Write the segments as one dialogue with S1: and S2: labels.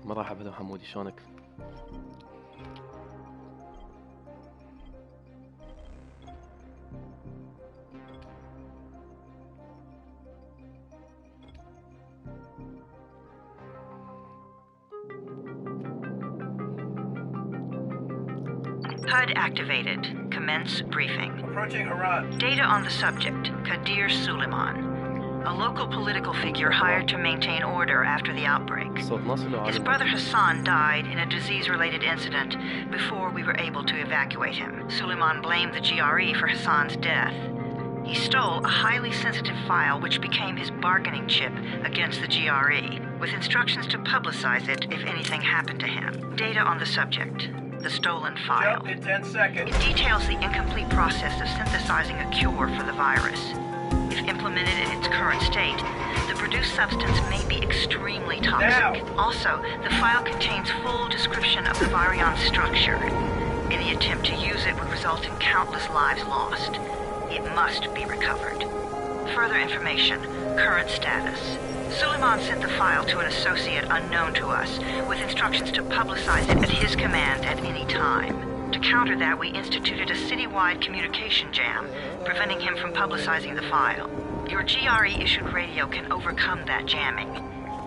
S1: مرحبا حمودي، شلونك؟
S2: HUD activated. Commence briefing.
S3: Approaching Harad.
S2: Data on the subject, Kadir Suleiman. A local political figure hired to maintain order after the outbreak. His brother Hassan died in a disease-related incident before we were able to evacuate him. Suleiman blamed the GRE for Hassan's death. He stole a highly sensitive file which became his bargaining chip against the GRE, with instructions to publicize it if anything happened to him. Data on the subject, the stolen file.
S3: Jump in 10 seconds.
S2: It details the incomplete process of synthesizing a cure for the virus. If implemented in its current state, the produced substance may be extremely toxic.
S3: Now.
S2: Also, the file contains full description of the virion structure. Any attempt to use it would result in countless lives lost. It must be recovered. Further information, current status. Suleiman sent the file to an associate unknown to us, with instructions to publicize it at his command at any time. To counter that, we instituted a citywide communication jam, preventing him from publicizing the file. Your GRE-issued radio can overcome that jamming.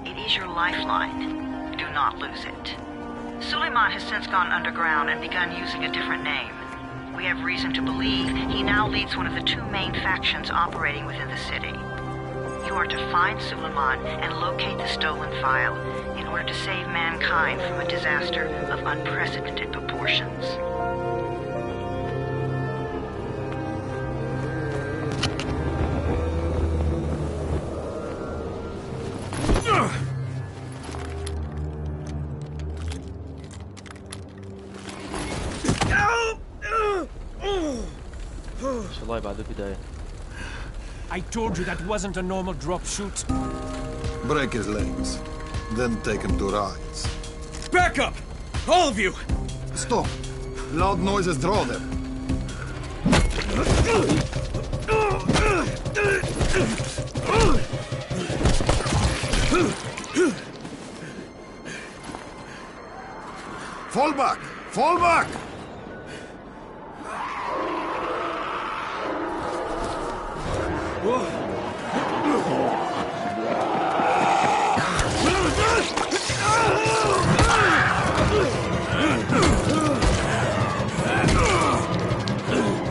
S2: It is your lifeline. Do not lose it. Suleiman has since gone underground and begun using a different name. We have reason to believe he now leads one of the two main factions operating within the city. You are to find Suleiman and locate the stolen file in order to save mankind from a disaster of unprecedented proportions.
S1: الله بعد البداية.
S4: I told you that wasn't a normal drop shoot.
S5: Break his legs, then take him to rides.
S4: Back up! All of you!
S5: Stop! Loud noises draw them. Fall back! Fall back!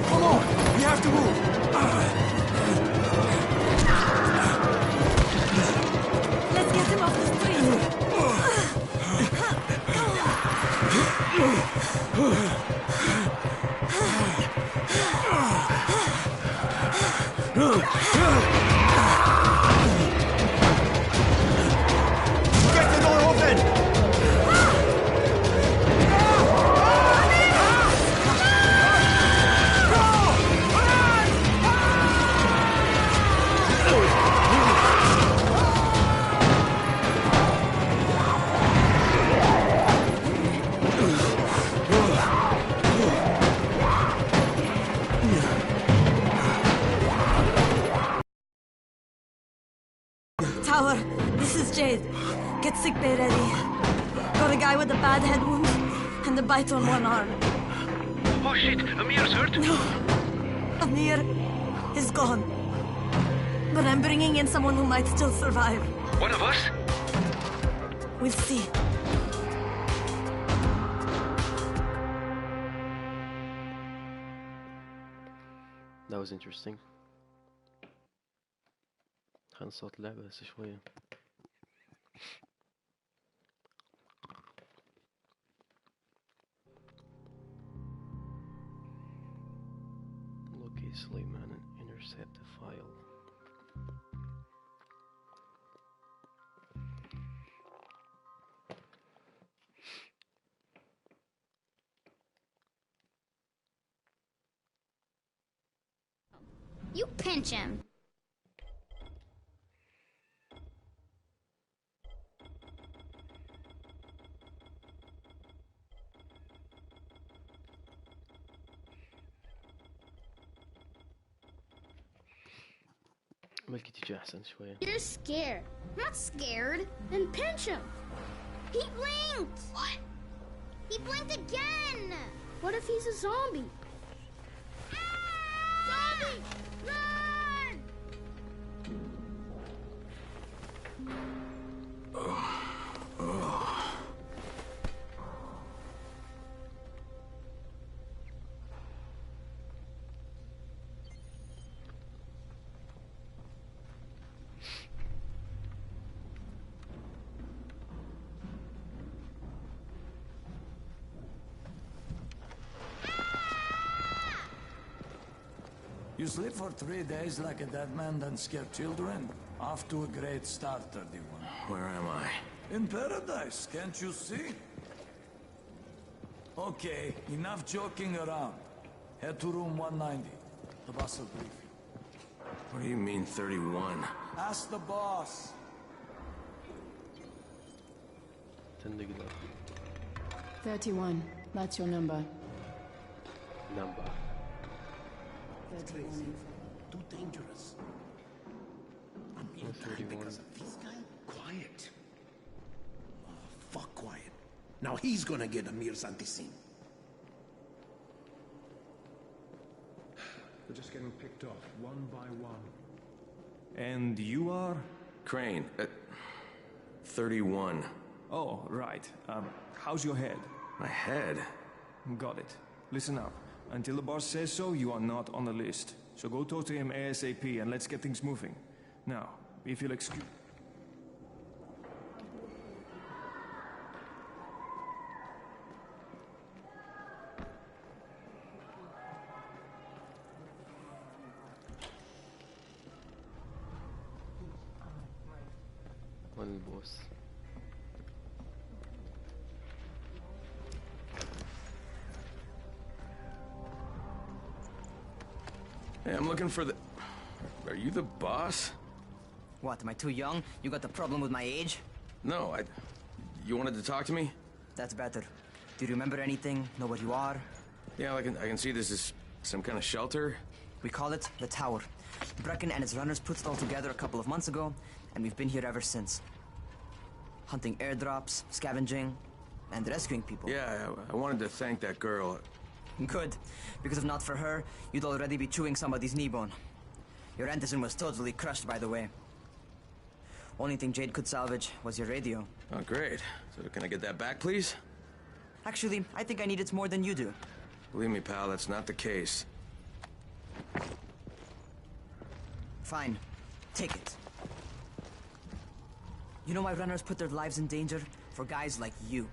S4: Come on! We have to move!
S6: Let's get him off the street.
S4: Get the door open!
S6: Tower, this is Jade. Get sick bay ready. Got a guy with a bad head wound and a bite on one arm.
S3: Oh shit, Amir's hurt?
S6: No, Amir is gone. But I'm bringing in someone who might still survive.
S3: One of us?
S6: We'll see.
S1: That was interesting. خلينا صوت اللعبة بس شوية. Locate Suleiman and intercept the file.
S7: You pinch him.
S1: بلكي تيجي أحسن شوية.
S7: You're scared. I'm not scared. Then pinch him. He blinked. What? He blinked again. What if he's a zombie? Zombie! Run!
S8: You sleep for 3 days like a dead man, then scare children? Off to a great start, 31.
S3: Where am I?
S8: In paradise, can't you see? Okay, enough joking around. Head to room 190. The boss will brief you.
S3: What do you mean 31?
S8: Ask the boss.
S1: 10 دقيقة.
S9: 31. That's your number.
S1: Number.
S9: 31.
S10: Too dangerous. I'm being tied because of this guy? Quiet. Oh, fuck quiet. Now he's gonna get Amir Santisin.
S11: We're just getting picked off, one by one. And you are?
S3: Crane, 31.
S11: Oh, right. How's your head?
S3: My head?
S11: Got it. Listen up. Until the boss says so, you are not on the list. So go talk to him ASAP and let's get things moving. Now, if you'll excuse...
S1: وين البوس؟
S3: Hey, I'm looking for the... Are you the boss?
S12: What, am I too young? You got the problem with my age?
S3: No, You wanted to talk to me?
S12: That's better. Do you remember anything? Know what you are?
S3: Yeah, I can see this is some kind of shelter.
S12: We call it the Tower. Brecken and his runners put it all together a couple of months ago, and we've been here ever since. Hunting airdrops, scavenging, and rescuing people.
S3: Yeah, I wanted to thank that girl.
S12: Good, because if not for her, you'd already be chewing somebody's knee bone. Your Antizin was totally crushed, by the way. Only thing Jade could salvage was your radio.
S3: Oh, great. So can I get that back, please?
S12: Actually, I think I need it more than you do.
S3: Believe me, pal, that's not the case.
S12: Fine. Take it. You know why runners put their lives in danger? For guys like you.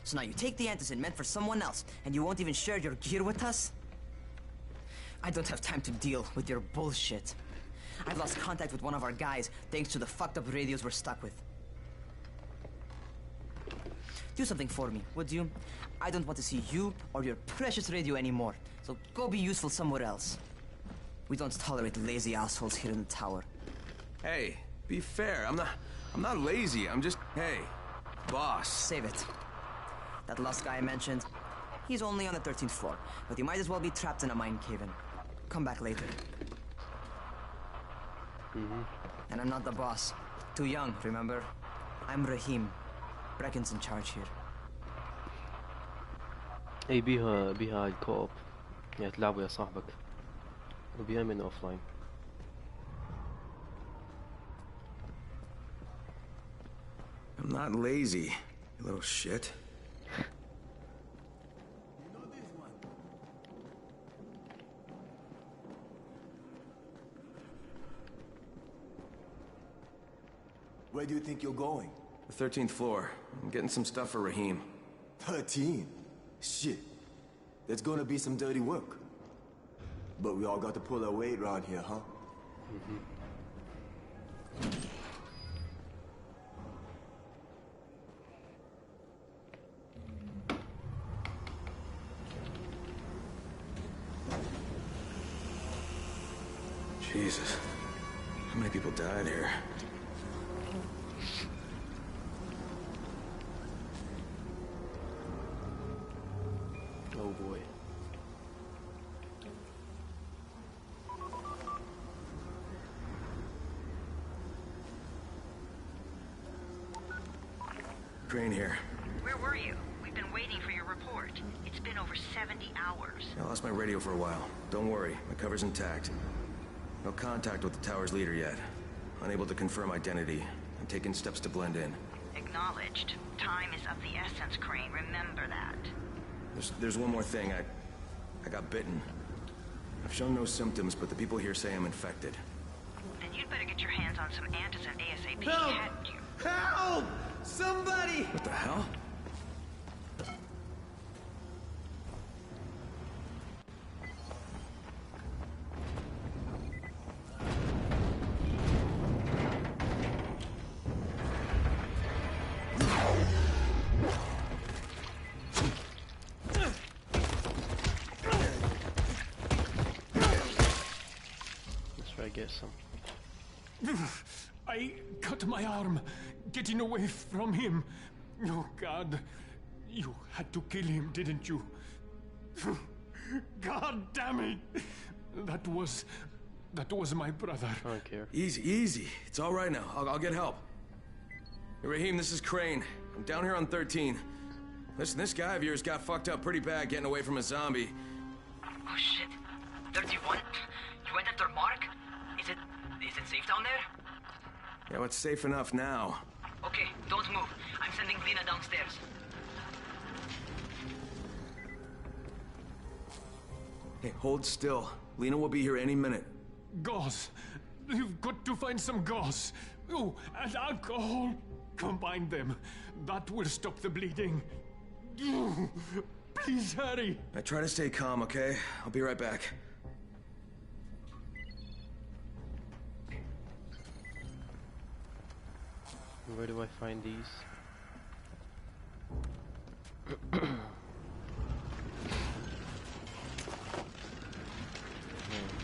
S12: So now you take the Antizin meant for someone else, and you won't even share your gear with us? I don't have time to deal with your bullshit. I've lost contact with one of our guys thanks to the fucked up radios we're stuck with. Do something for me, would you? I don't want to see you or your precious radio anymore, so go be useful somewhere else. We don't tolerate lazy assholes here in the tower.
S3: Hey, be fair. I'm not lazy. I'm just, hey, boss.
S12: Save it. That last guy I mentioned, he's only on the 13th floor, but he might as well be trapped in a mine cave-in. Come back later. And I'm not the boss. Too young, remember? I'm Rahim. Brecken's in charge here.
S1: اي بيها الكوب يعني تلعبوا يا صاحبك وبيها من اوفلاين.
S3: I'm not lazy, you little shit.
S13: Where do you think you're going?
S3: The 13th floor. I'm getting some stuff for Rahim.
S13: 13? Shit. There's gonna be some dirty work. But we all got to pull our weight around here, huh?
S3: Jesus. How many people died here?
S1: Oh boy.
S3: Crane here.
S2: Where were you? We've been waiting for your report. It's been over 70 hours.
S3: I lost my radio for a while. Don't worry, my cover's intact. No contact with the tower's leader yet. Unable to confirm identity. I'm taking steps to blend in.
S2: Acknowledged. Time is of the essence, Crane. Remember that.
S3: There's one more thing. I got bitten. I've shown no symptoms, but the people here say I'm infected.
S2: Then you'd better get your hands on some antizin ASAP,
S10: Help!
S2: hadn't you?
S10: Help! Somebody!
S3: What the hell?
S1: Get some.
S4: I cut my arm, getting away from him. Oh, God. You had to kill him, didn't you? God damn it! That was my brother.
S1: I don't care.
S3: Easy, easy. It's all right now. I'll get help. Hey, Rahim, this is Crane. I'm down here on 13. Listen, this guy of yours got fucked up pretty bad getting away from a zombie.
S12: Oh, shit. 31? You went after Mark? Is it safe down there?
S3: Yeah, well, it's safe enough now.
S12: Okay, don't move. I'm sending Lena downstairs.
S3: Hey, hold still. Lena will be here any minute.
S4: Gauze. You've got to find some gauze. Oh, and alcohol. Combine them. That will stop the bleeding. Please hurry.
S3: I try to stay calm, okay? I'll be right back.
S1: Where do I find these?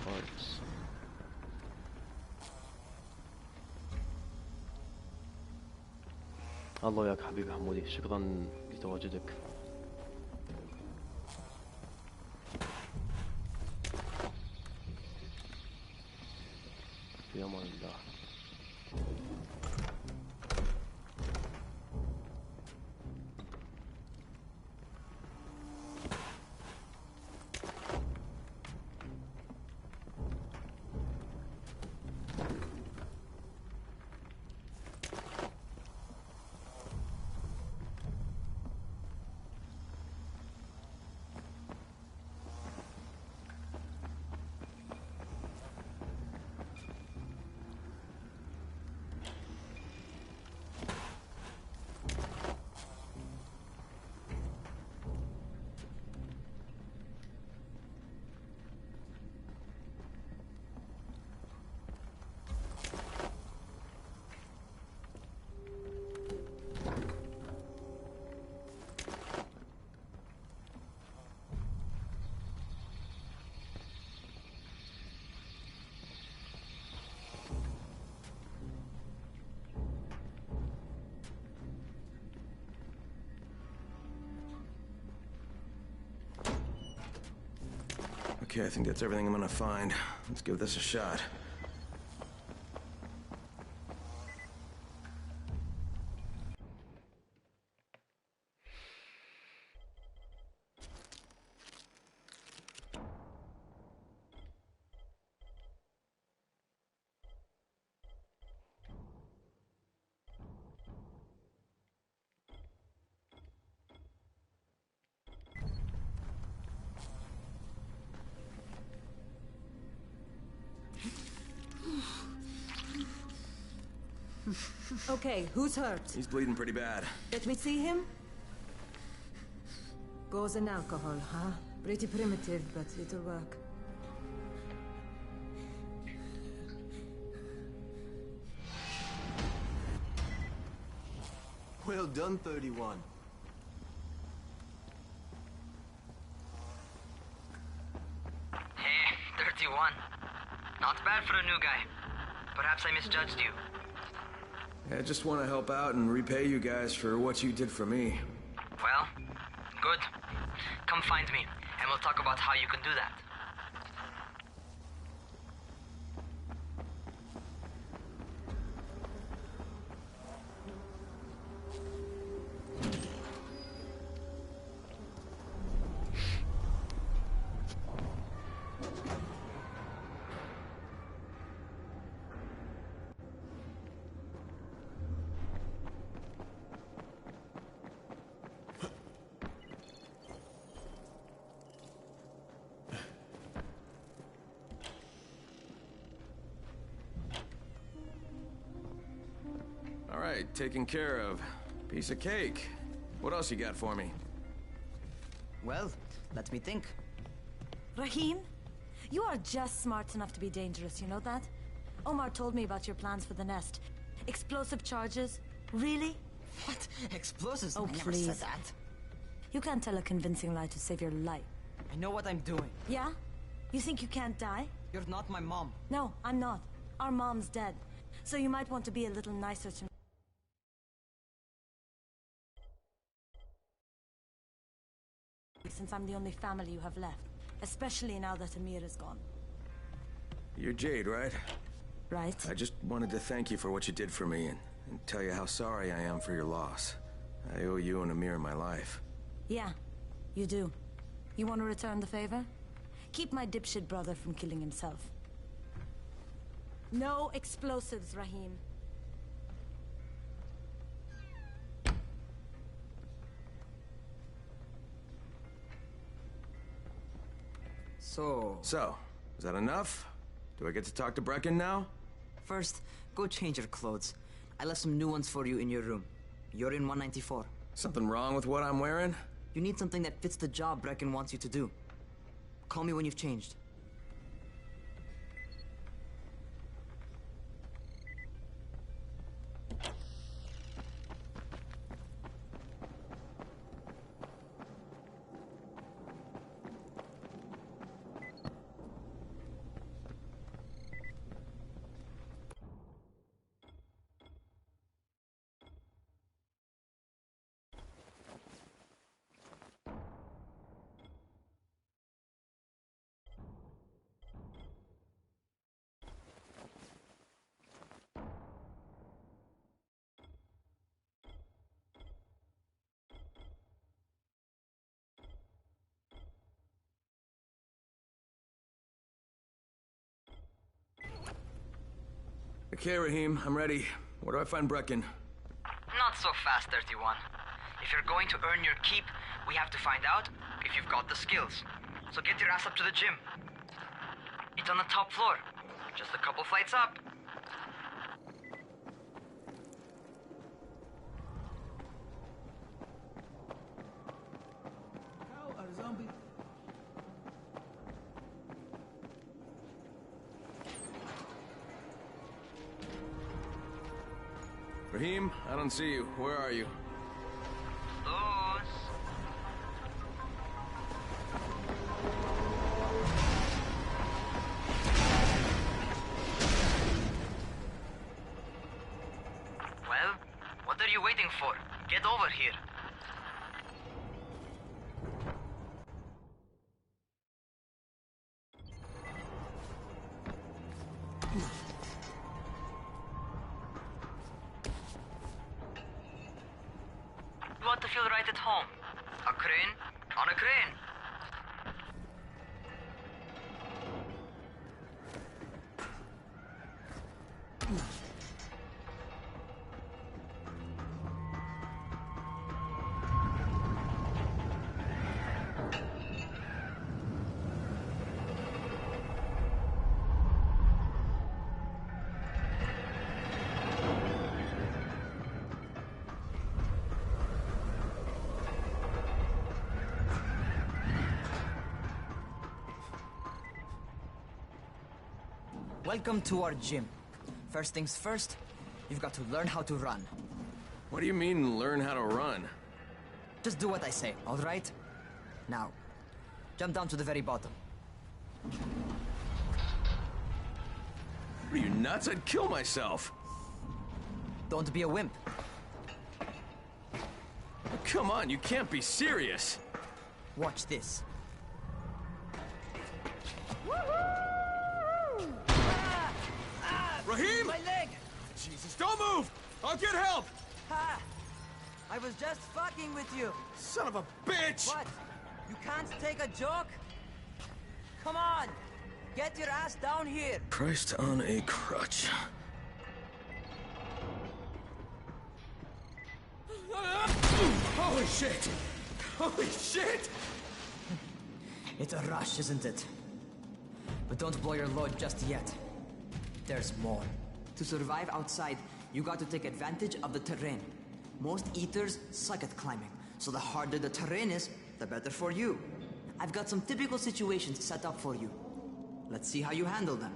S1: Parts. الله وياك حبيبي حمودي، شكرا لتواجدك. في امان الله.
S3: Okay, I think that's everything I'm gonna find. Let's give this a shot.
S6: Okay, who's hurt?
S3: He's bleeding pretty bad.
S6: Let me see him. Gauze and alcohol, huh? Pretty primitive, but it'll work.
S13: Well done, 31.
S12: Hey, 31. Not bad for a new guy. Perhaps I misjudged you.
S3: I just want to help out and repay you guys for what you did for me.
S12: Well, good. Come find me, and we'll talk about how you can do that.
S3: All right, taken care of. Piece of cake. What else you got for me?
S12: Well, let me think.
S6: Rahim, you are just smart enough to be dangerous, you know that? Omar told me about your plans for the nest. Explosive charges? Really?
S12: What? Explosives?
S6: Oh,
S12: I never
S6: please.
S12: said that.
S6: You can't tell a convincing lie to save your life.
S12: I know what I'm doing.
S6: Yeah? You think you can't die?
S12: You're not my mom.
S6: No, I'm not. Our mom's dead. So you might want to be a little nicer to me. Since I'm the only family you have left. Especially now that Amir is gone.
S3: You're Jade, right?
S6: Right.
S3: I just wanted to thank you for what you did for me and tell you how sorry I am for your loss. I owe you and Amir my life.
S6: Yeah, you do. You want to return the favor? Keep my dipshit brother from killing himself. No explosives, Rahim.
S3: So, is that enough? Do I get to talk to Brecken now?
S12: First, go change your clothes. I left some new ones for you in your room. You're in 194.
S3: Something wrong with what I'm wearing?
S12: You need something that fits the job Brecken wants you to do. Call me when you've changed.
S3: Okay, Rahim, I'm ready. Where do I find Brecken?
S12: Not so fast, 31. If you're going to earn your keep, we have to find out if you've got the skills. So get your ass up to the gym. It's on the top floor. Just a couple flights up.
S8: How are zombies?
S3: Rahim, I don't see you. Where are you?
S12: Luz. Well, what are you waiting for? Get over here. You want to feel right at home. A crane on a crane. Welcome to our gym. First things first, you've got to learn how to run.
S3: What do you mean, learn how to run?
S12: Just do what I say, all right? Now, jump down to the very bottom.
S3: Are you nuts? I'd kill myself.
S12: Don't be a wimp.
S3: Come on, you can't be serious.
S12: Watch this.
S3: Rahim!
S12: My leg!
S3: Jesus, don't move! I'll get help!
S12: Ha! I was just fucking with you.
S3: Son of a bitch!
S12: What? You can't take a joke? Come on! Get your ass down here!
S3: Christ on a crutch. Holy shit! Holy shit!
S12: It's a rush, isn't it? But don't blow your load just yet. There's more. To survive outside, you got to take advantage of the terrain. Most eaters suck at climbing, so the harder the terrain is, the better for you. I've got some typical situations set up for you. Let's see how you handle them.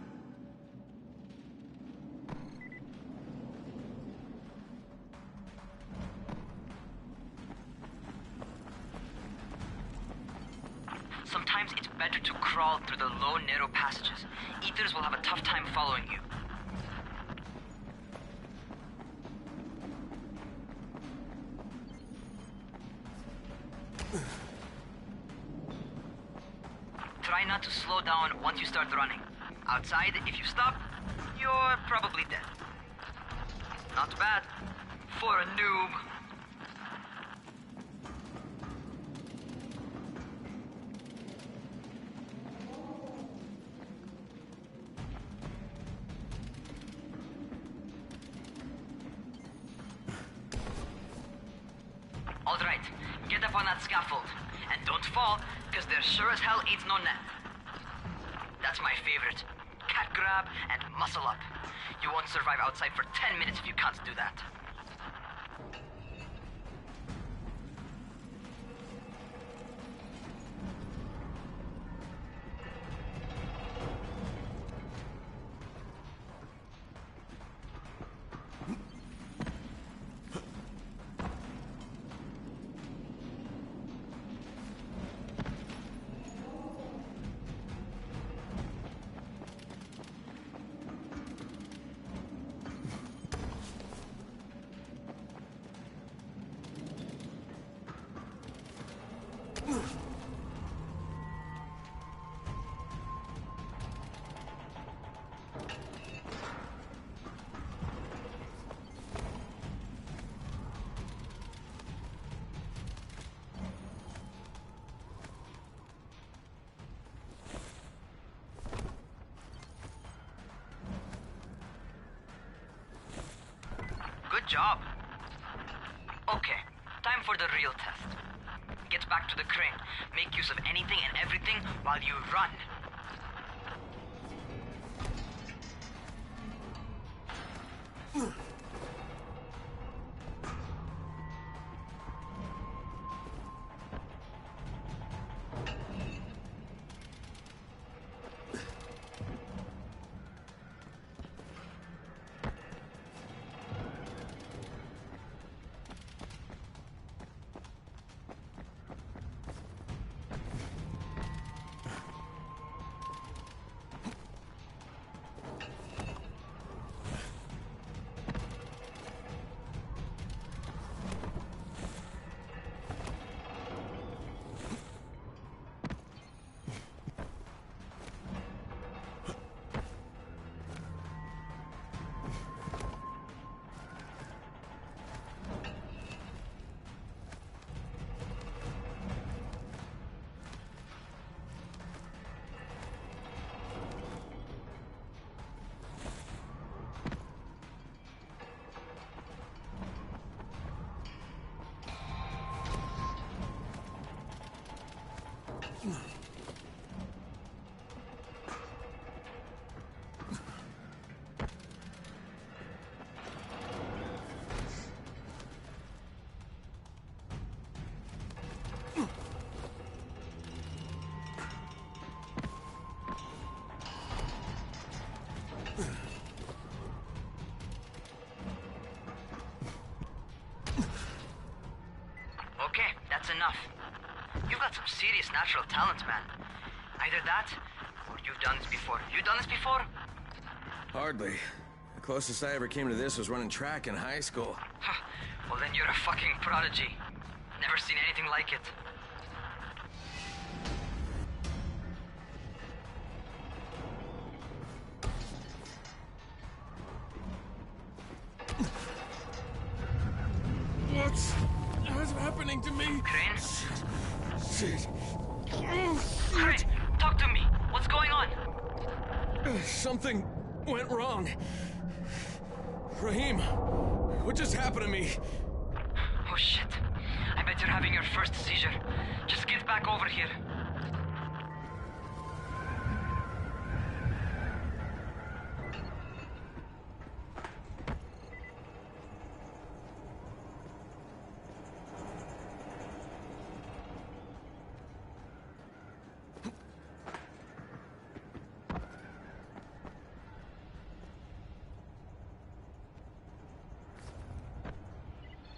S12: Sometimes it's better to crawl through the low, narrow passages. Eaters will have a tough time following you. Try not to slow down once you start running. Outside, if you stop, you're probably dead. Not bad for a noob. All right, get up on that scaffold. And don't fall, because there sure as hell ain't no net. That's my favorite. Cat grab and muscle up. You won't survive outside for 10 minutes if you can't do that. Good job. Okay, time for the real test. Get back to the crane. Make use of anything and everything while you run. that's enough. You've got some serious natural talent, man. Either that, or you've done this before. You done this before?
S3: Hardly. The closest I ever came to this was running track in high school.
S12: Well, then you're a fucking prodigy. Never seen anything like it.
S3: What's happening to me?
S12: Crane?
S3: Shit.
S12: Crane, talk to me. What's going on?
S3: Something went wrong. Rahim, what just happened to me?
S12: Oh shit. I bet you're having your first seizure. Just get back over here.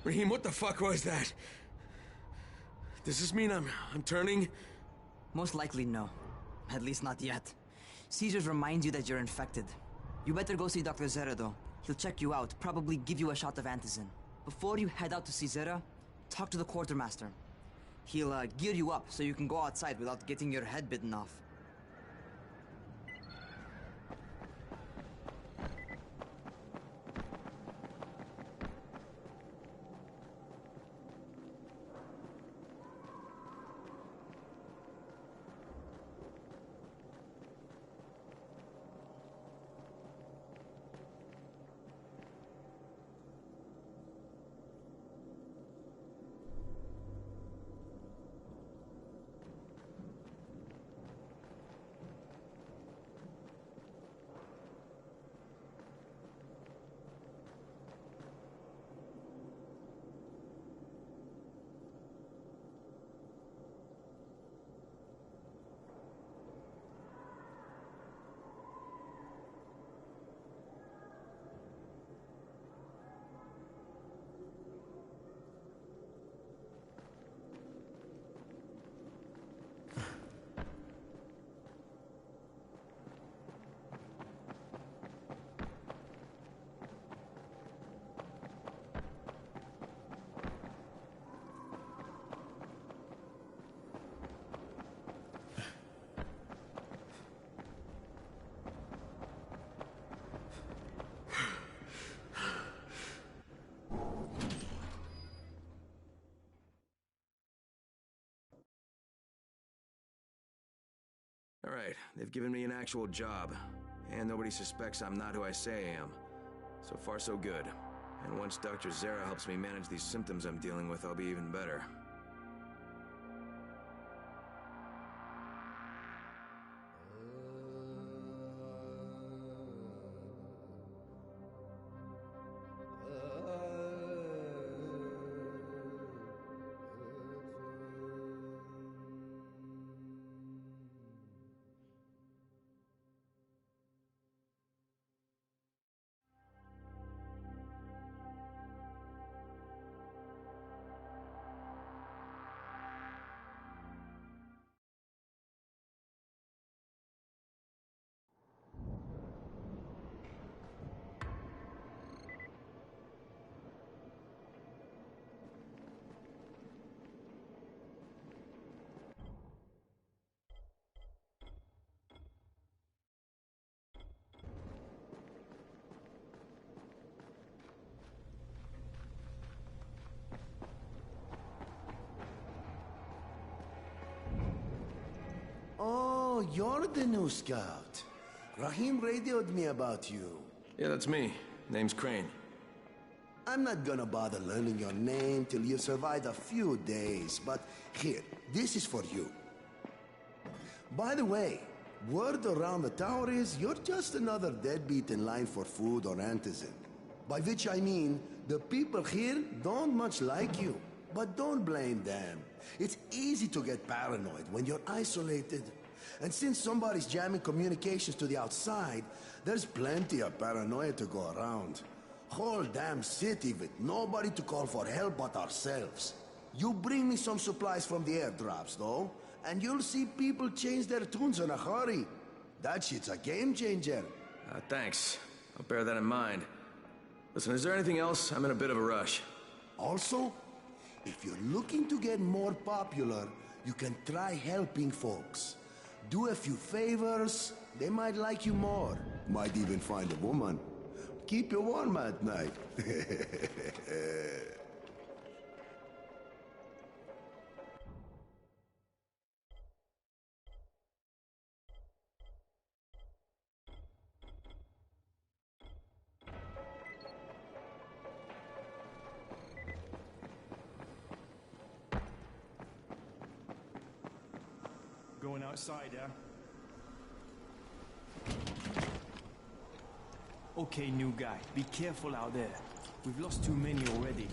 S3: Rahim, what the fuck was that? Does this mean I'm turning?
S12: Most likely no. At least not yet. Seizures remind you that you're infected. You better go see Dr. Zera though. He'll check you out, probably give you a shot of antizin. Before you head out to see Zera, talk to the quartermaster. He'll gear you up so you can go outside without getting your head bitten off.
S3: All right, they've given me an actual job, and nobody suspects I'm not who I say I am. So far, so good. And once Dr. Zera helps me manage these symptoms I'm dealing with, I'll be even better.
S14: Oh, you're the new scout. Rahim radioed me about you.
S3: Yeah, that's me. Name's Crane.
S14: I'm not gonna bother learning your name till you survive a few days, but here, this is for you. By the way, word around the tower is you're just another deadbeat in line for food or antizin. By which I mean, the people here don't much like you. But don't blame them. It's easy to get paranoid when you're isolated. And since somebody's jamming communications to the outside, there's plenty of paranoia to go around. Whole damn city with nobody to call for help but ourselves. You bring me some supplies from the airdrops, though, and you'll see people change their tunes in a hurry. That shit's a game changer.
S3: Thanks. I'll bear that in mind. Listen, is there anything else? I'm in a bit of a rush.
S14: Also, if you're looking to get more popular, you can try helping folks. Do a few favors, they might like you more. Might even find a woman. Keep you warm at night.
S11: Going outside, yeah? Okay, new guy. Be careful out there. We've lost too many already.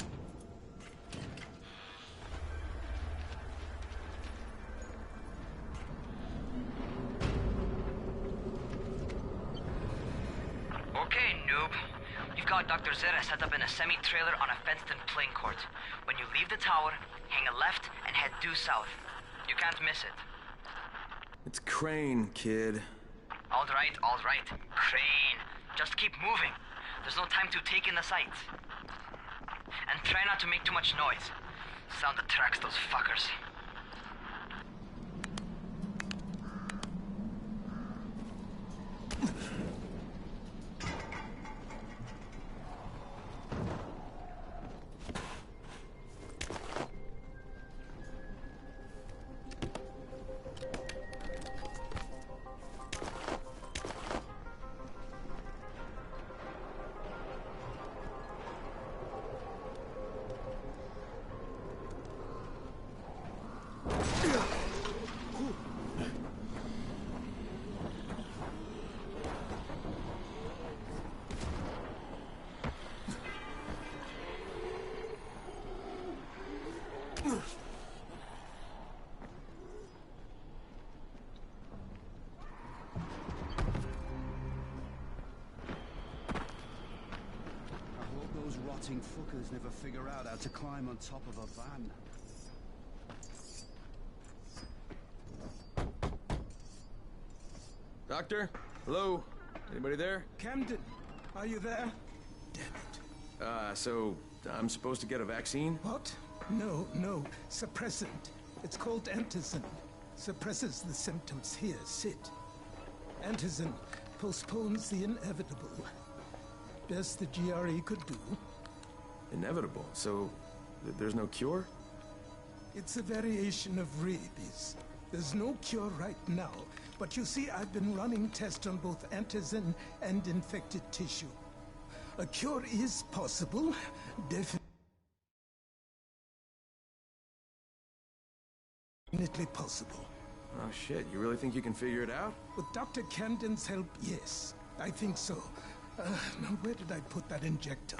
S12: Okay, noob. You've got Dr. Zere set up in a semi-trailer on a fenced-in playing court. When you leave the tower, hang a left and head due south. You can't miss it.
S3: It's Crane, kid.
S12: All right, all right. Crane. Just keep moving. There's no time to take in the sights. And try not to make too much noise. Sound attracts those fuckers.
S15: Fuckers never figure out how to climb on top of a van.
S3: Doctor? Hello? Anybody there?
S15: Camden, are you there?
S3: So I'm supposed to get a vaccine?
S15: What? No. Suppressant. It's called Antizin. Suppresses the symptoms. Here, sit. Antizin postpones the inevitable. Best the GRE could do.
S3: Inevitable? So there's no cure?
S15: It's a variation of rabies. There's no cure right now, but you see, I've been running tests on both antizin and infected tissue. A cure is possible, definitely possible.
S3: Oh shit, you really think you can figure it out?
S15: With Dr. Camden's help, yes. I think so. Now where did I put that injector?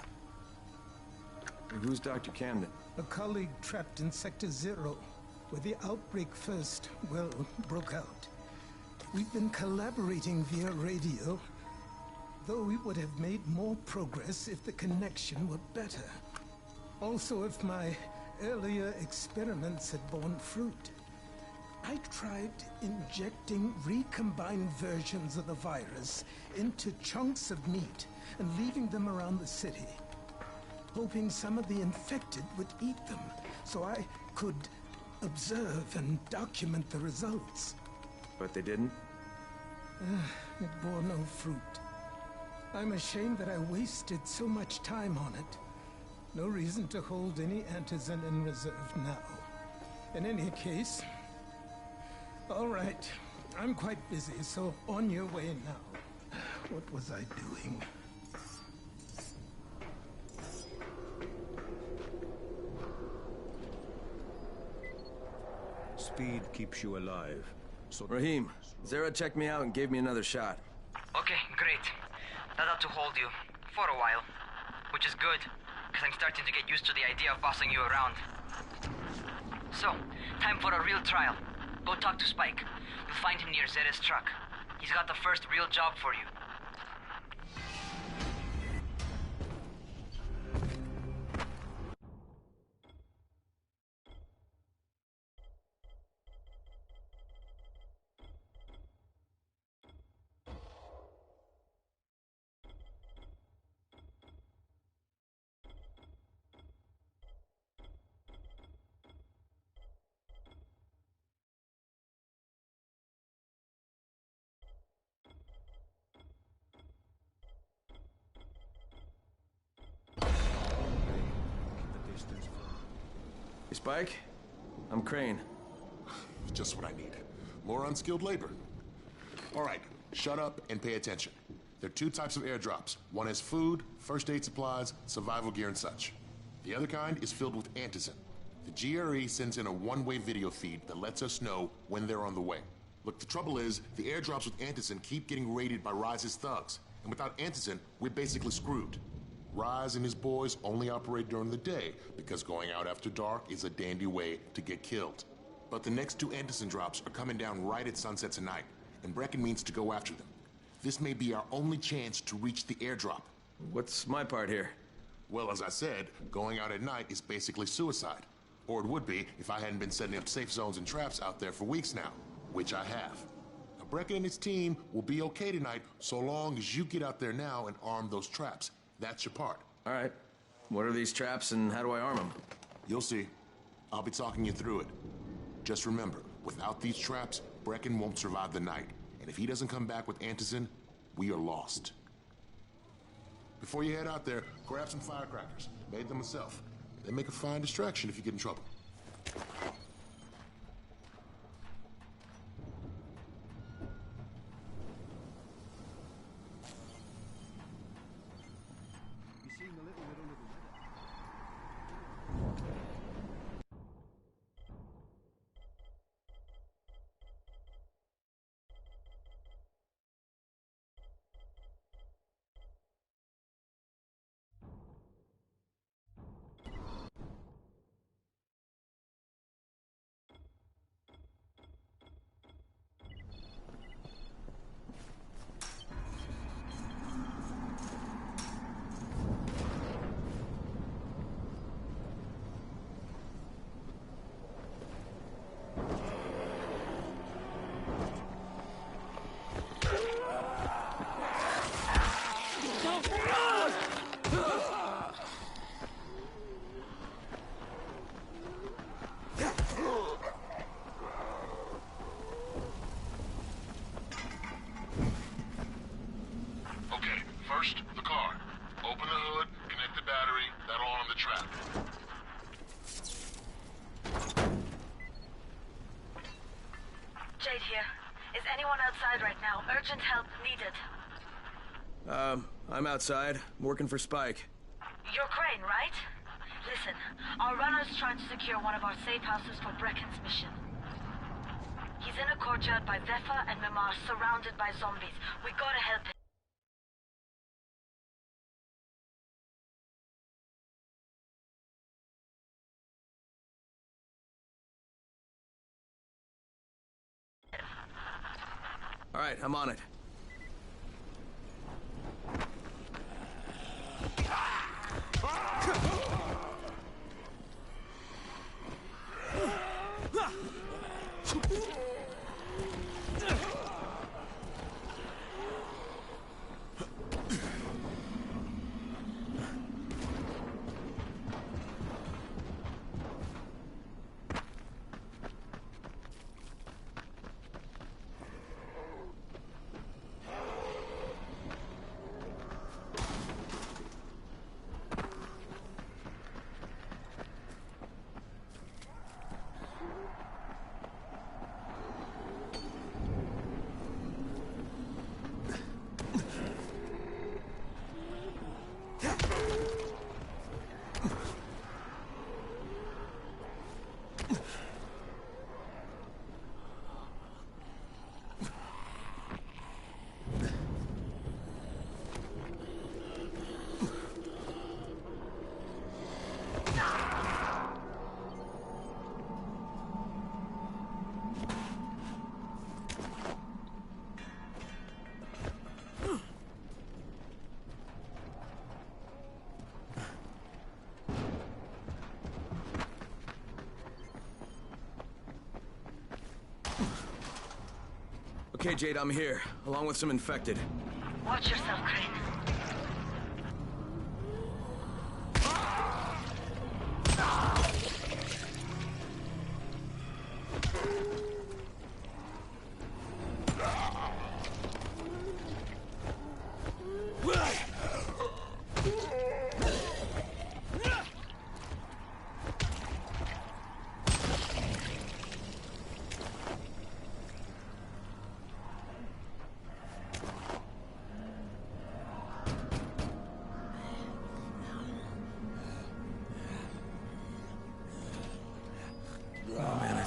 S3: Who's Dr. Camden?
S15: A colleague trapped in Sector 0, where the outbreak first, well, broke out. We've been collaborating via radio, though we would have made more progress if the connection were better. Also, if my earlier experiments had borne fruit. I tried injecting recombined versions of the virus into chunks of meat and leaving them around the city, hoping some of the infected would eat them, so I could observe and document the results.
S3: But they didn't?
S15: It bore no fruit. I'm ashamed that I wasted so much time on it. No reason to hold any antizin in reserve now. In any case, all right, I'm quite busy, so on your way now. What was I doing?
S16: Speed keeps you alive. So
S3: Rahim, Zere checked me out and gave me another shot.
S12: Okay, great. That ought to hold you. For a while. Which is good, because I'm starting to get used to the idea of bossing you around. So, time for a real trial. Go talk to Spike. You'll find him near Zere's truck. He's got the first real job for you.
S3: Spike? I'm Crane.
S17: Just what I need. More unskilled labor. All right, shut up and pay attention. There are 2 types of airdrops. One has food, first aid supplies, survival gear, and such. The other kind is filled with antizin. The GRE sends in a one-way video feed that lets us know when they're on the way. Look, the trouble is, the airdrops with antizin keep getting raided by Rais's thugs. And without antizin, we're basically screwed. Rais and his boys only operate during the day because going out after dark is a dandy way to get killed. But the next 2 antizin drops are coming down right at sunset tonight, and Brecken means to go after them. This may be our only chance to reach the airdrop.
S3: What's my part here?
S17: Well, as I said, going out at night is basically suicide. Or it would be if I hadn't been setting up safe zones and traps out there for weeks now, which I have. Now, Brecken and his team will be okay tonight so long as you get out there now and arm those traps. That's your part.
S3: All right. What are these traps and how do I arm them?
S17: You'll see. I'll be talking you through it. Just remember, without these traps, Brecken won't survive the night. And if he doesn't come back with antizin, we are lost. Before you head out there, grab some firecrackers. Made them myself. They make a fine distraction if you get in trouble. First, the car. Open the hood, connect the battery, that'll arm the trap.
S2: Jade here. Is anyone outside right now? Urgent help needed.
S3: I'm outside, working for Spike.
S2: You're Crane, right? Listen, our runner's trying to secure one of our safe houses for Brecken's mission. He's in a courtyard by Vefa and Mimar, surrounded by zombies. We gotta help him.
S3: All right, I'm on it. Okay, Jade, I'm here, along with some infected.
S2: Watch yourself, Crane.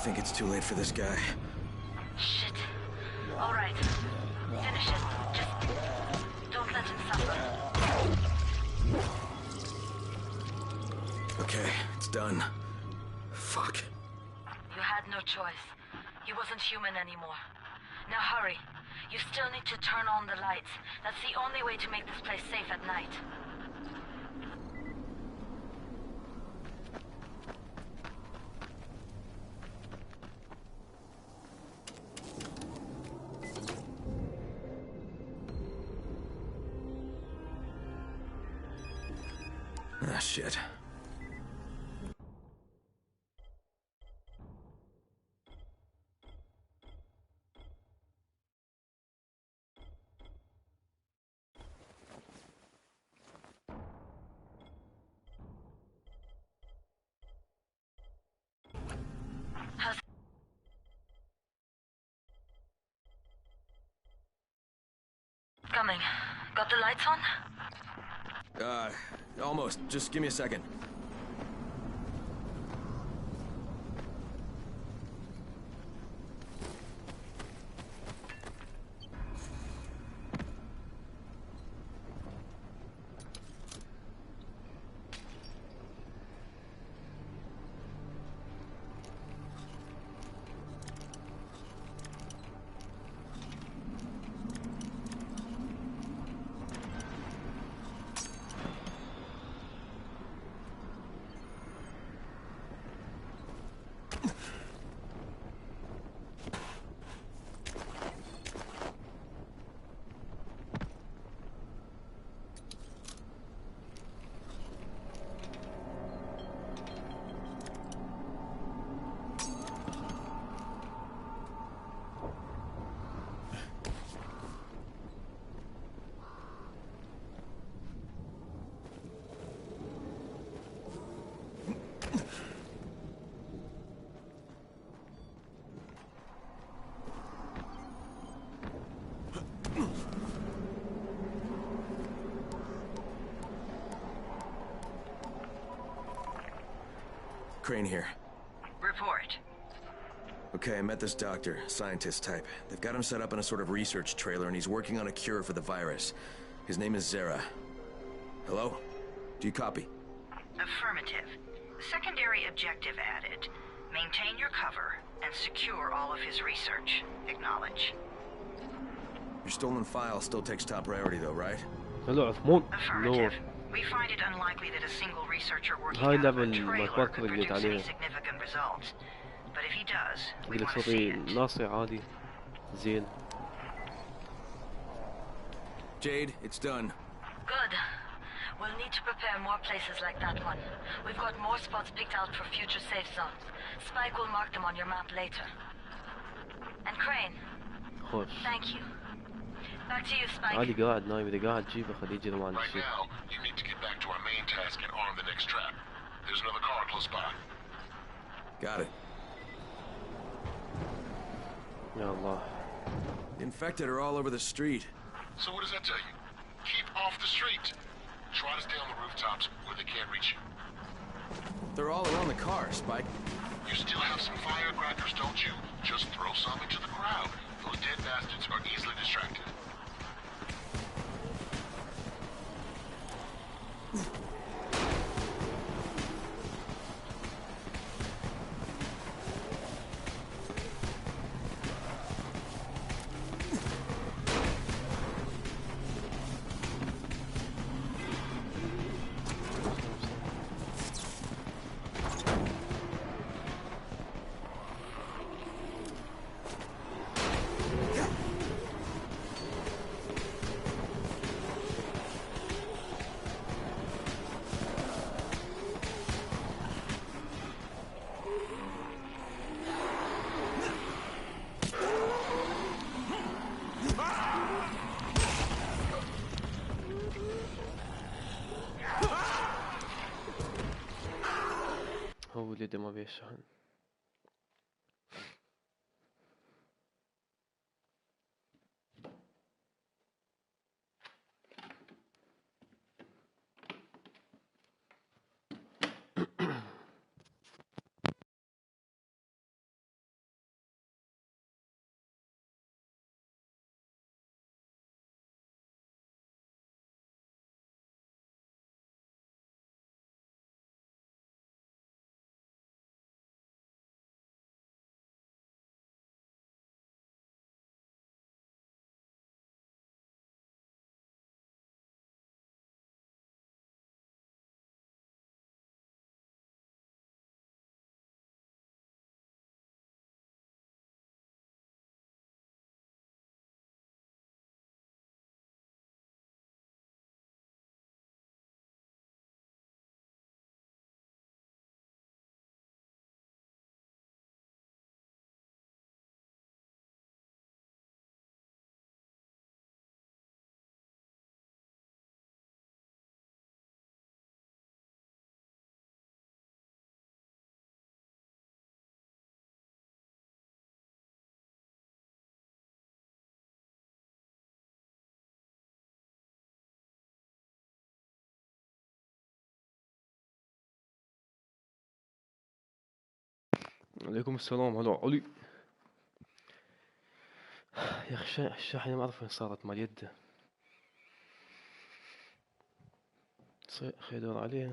S3: think it's too late for this guy.
S2: Shit. All right. Finish it. Just don't let him suffer.
S3: Okay, it's done. Fuck.
S2: You had no choice. He wasn't human anymore. Now hurry. You still need to turn on the lights. That's the only way to make this place safe at night.
S3: Ah, shit.
S2: Coming. Got the lights on?
S3: Almost. Just give me a second. Crane here.
S2: Report.
S3: Okay, I met this doctor, scientist type. They've got him set up in a sort of research trailer, and he's working on a cure for the virus. His name is Zere. Hello? Do you copy?
S2: Affirmative. Secondary objective added. Maintain your cover and secure all of his research. Acknowledge.
S3: Your stolen file still takes top priority though, right?
S1: هلا عثمان نور.
S2: Affirmative. We find it unlikely that a single researcher working
S1: هاي
S2: out of a
S1: level
S2: trailer
S1: ماكبر
S2: could
S1: اللي قلت
S2: produce any
S1: عليها.
S2: significant results. But if he does, we
S1: بدك
S2: want to see
S1: صوتي
S2: it.
S1: ناصع عادي زين.
S3: Jade, it's done.
S2: Good. We'll need to prepare more places like that one. We've got more spots picked out for future safe zones. Spike will mark them on your map later. And Crane.
S1: خوش.
S2: Thank you. Back to you, Spike.
S1: عادي قاعد نايم إذا قاعد جيبه خليه يجي لما عندي
S17: Right
S1: شيء.
S17: now, you need to get back to our main task and arm the next trap. There's another car close by.
S3: Got it.
S1: يا الله.
S3: The infected are all over the street.
S17: So what does that tell you? Keep off the street. Try to stay on the rooftops where they can't reach you.
S3: They're all around the car, Spike.
S17: You still have some firecrackers, don't you? Just throw some into the crowd. Those dead bastards are easily distracted.
S1: هو اللي ما بيشحن. عليكم السلام. هلا علي. يا اخي الشاحنة ما اعرف وين صارت مال يده. خليني ادور عليها.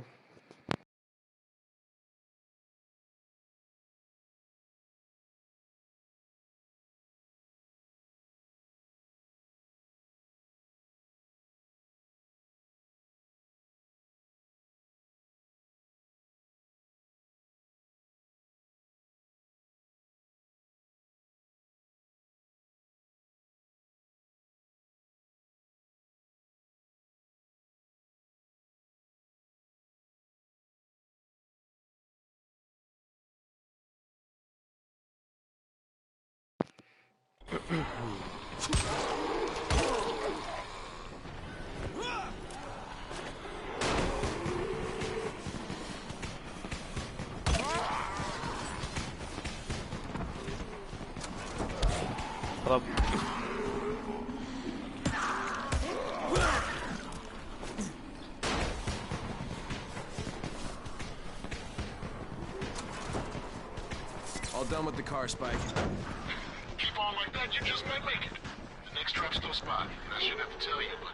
S1: رب
S3: All done with the car, Spike.
S17: Keep on like that, you just might make it. The next trap's still spot, and I shouldn't have to tell you, but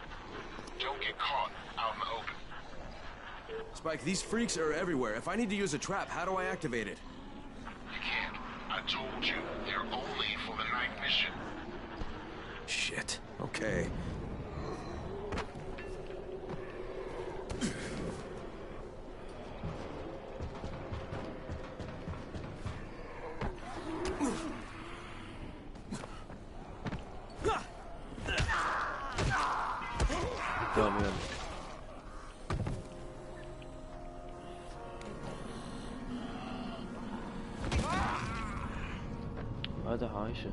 S17: don't get caught out in the open.
S3: Spike, these freaks are everywhere. If I need to use a trap, how do I activate it?
S17: You can't. I told you, they're only for the night mission.
S3: Shit. Okay.
S1: قدام يلا. هذا عايشة.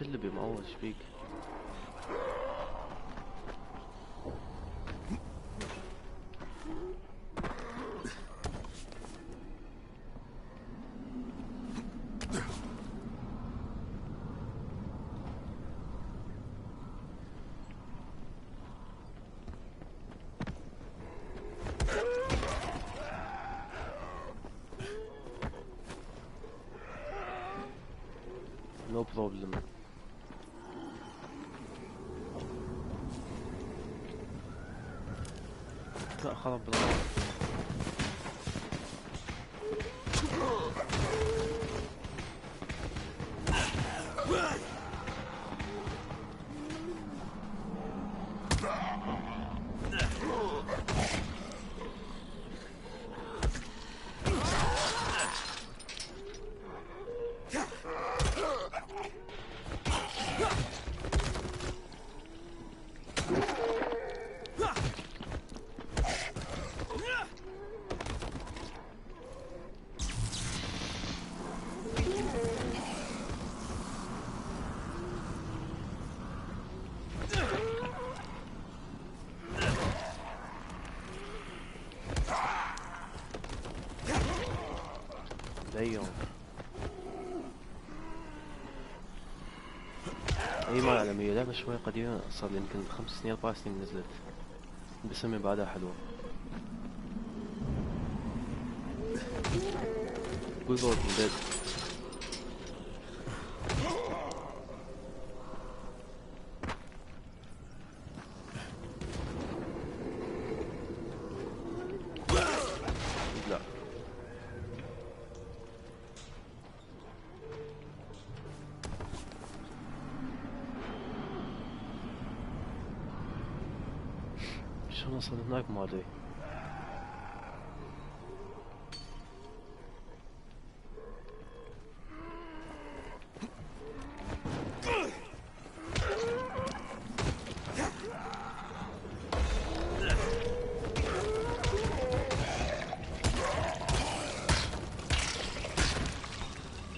S1: جلبي معوض ايش فيك؟ No problem. لا خرب بالغلط. معلم هي لعبة شوي قديمة، صار لي يمكن 5 سنين 4 سنين نزلت، بس من بعدها حلوة. Good Walking Dead. لا شلون اصل هناك ما ادري.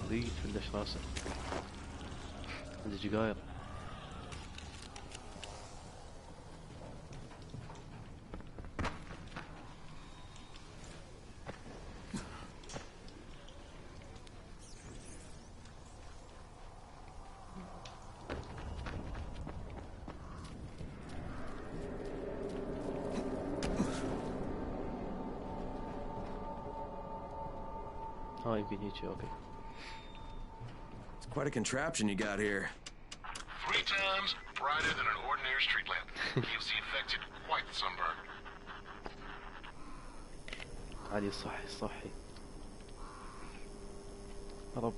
S1: بيت فلش راسه عند جقاير. يمكن هيجي. اوكي.
S3: It's quite a contraption you got here.
S17: 3 times brighter than an ordinary street lamp. Gives the infected quite the sunburn.
S1: علي صحي صحي. رب.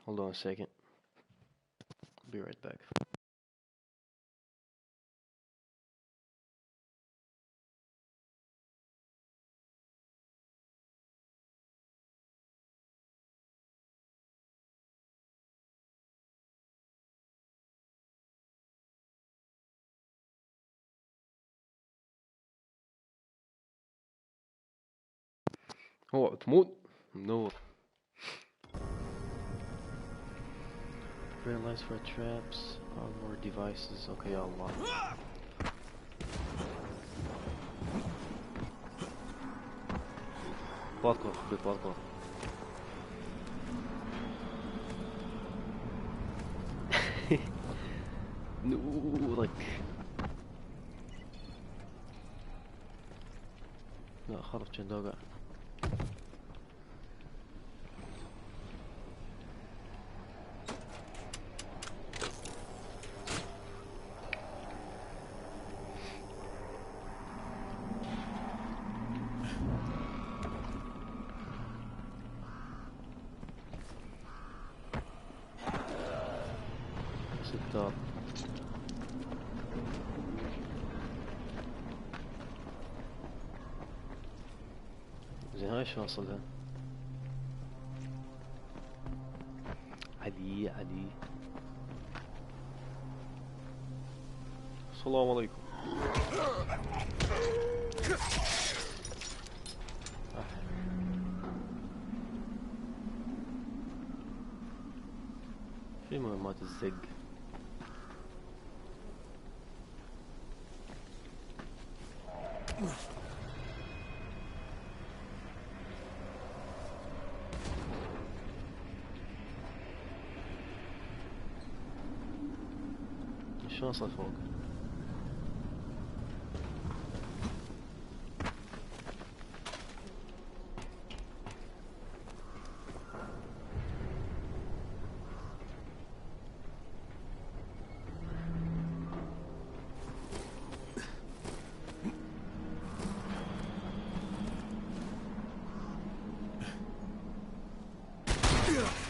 S1: Hold on a second. Be right back. هو تموت منور. Realize for traps, armor devices. Okay, يا الله. باركور باركور. نورك. لا خرب كان دوقع. ستار. زين هاي شو وصلها؟ علي علي. السلام عليكم. في مهمات الزق. شو وصل فوق؟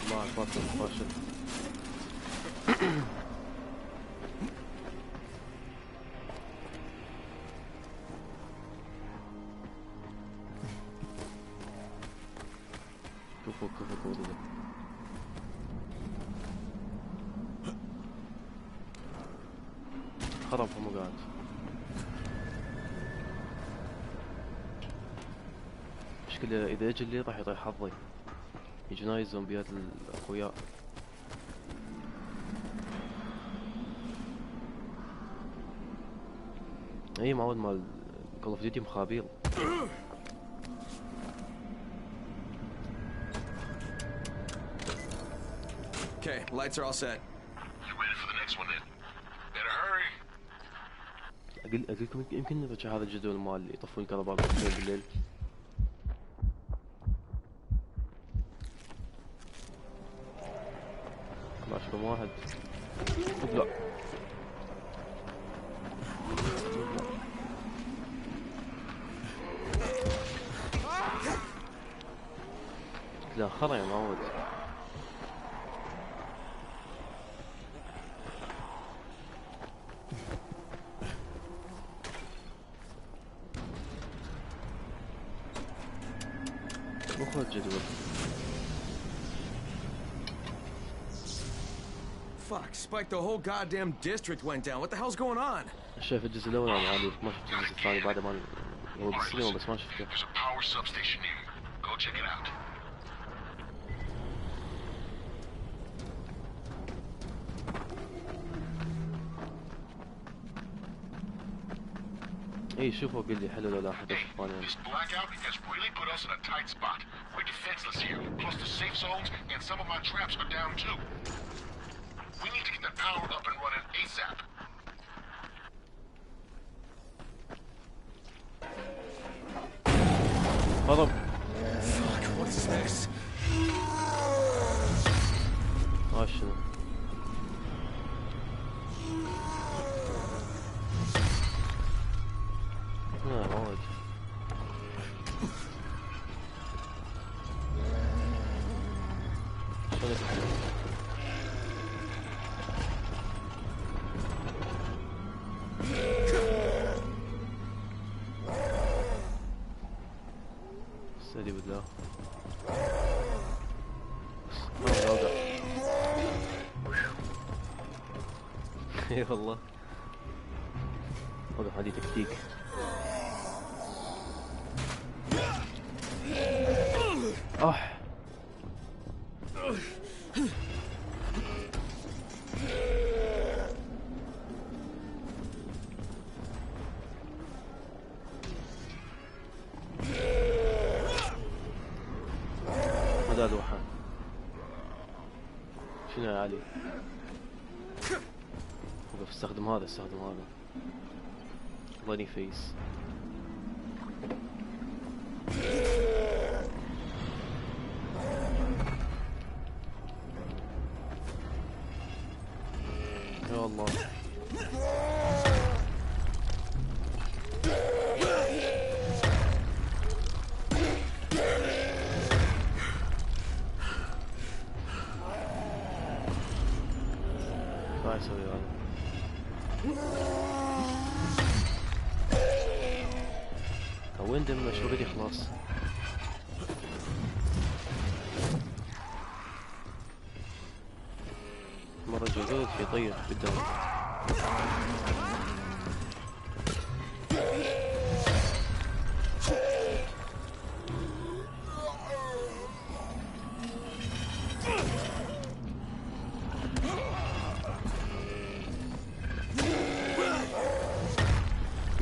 S1: الله أكبر فاشل. كفو خرب هم قاعد. مشكلة إذا اجى اللي راح يطيح حظي. يجون هاي الزومبيات الأقوياء. اي معود مال كول اوف ديوتي مخابيل.
S3: Okay, lights are all set.
S17: You ready for the next one then? Better hurry.
S1: اقول لكم يمكن نرجع هذا الجدول مال اللي يطفون الكهرباء بالليل. عشرة واحد. لا لا خرا يا معود. وخذ جدول.
S3: Fuck, Spike, the whole goddamn district went down. What the hell's going on?
S1: شايف الجزء الأول أنا عادي ما شفت الجزء الثاني بعد ما هو بالسينما بس ما شفته.
S17: There's a power substation near you. Go check it out.
S1: اي شوفوا قل لي حلو لو لا حتى ثاني.
S17: This blackout has really put us in a tight spot. We're defenseless here. Plus the safe zones and some of my traps are down too. We need to get that power up and running ASAP.
S1: هضم.
S3: Fuck, what is this?
S1: شنو؟ عود. استهدي بالله. اي والله. وقف هذه تكتيك. هذا لوحة. شنو يا علي؟ وقف استخدم هذا باني فيس. يا الله. ما يسوي هذا. وين دم شو بدي خلاص. مرة جدود في طير قدام.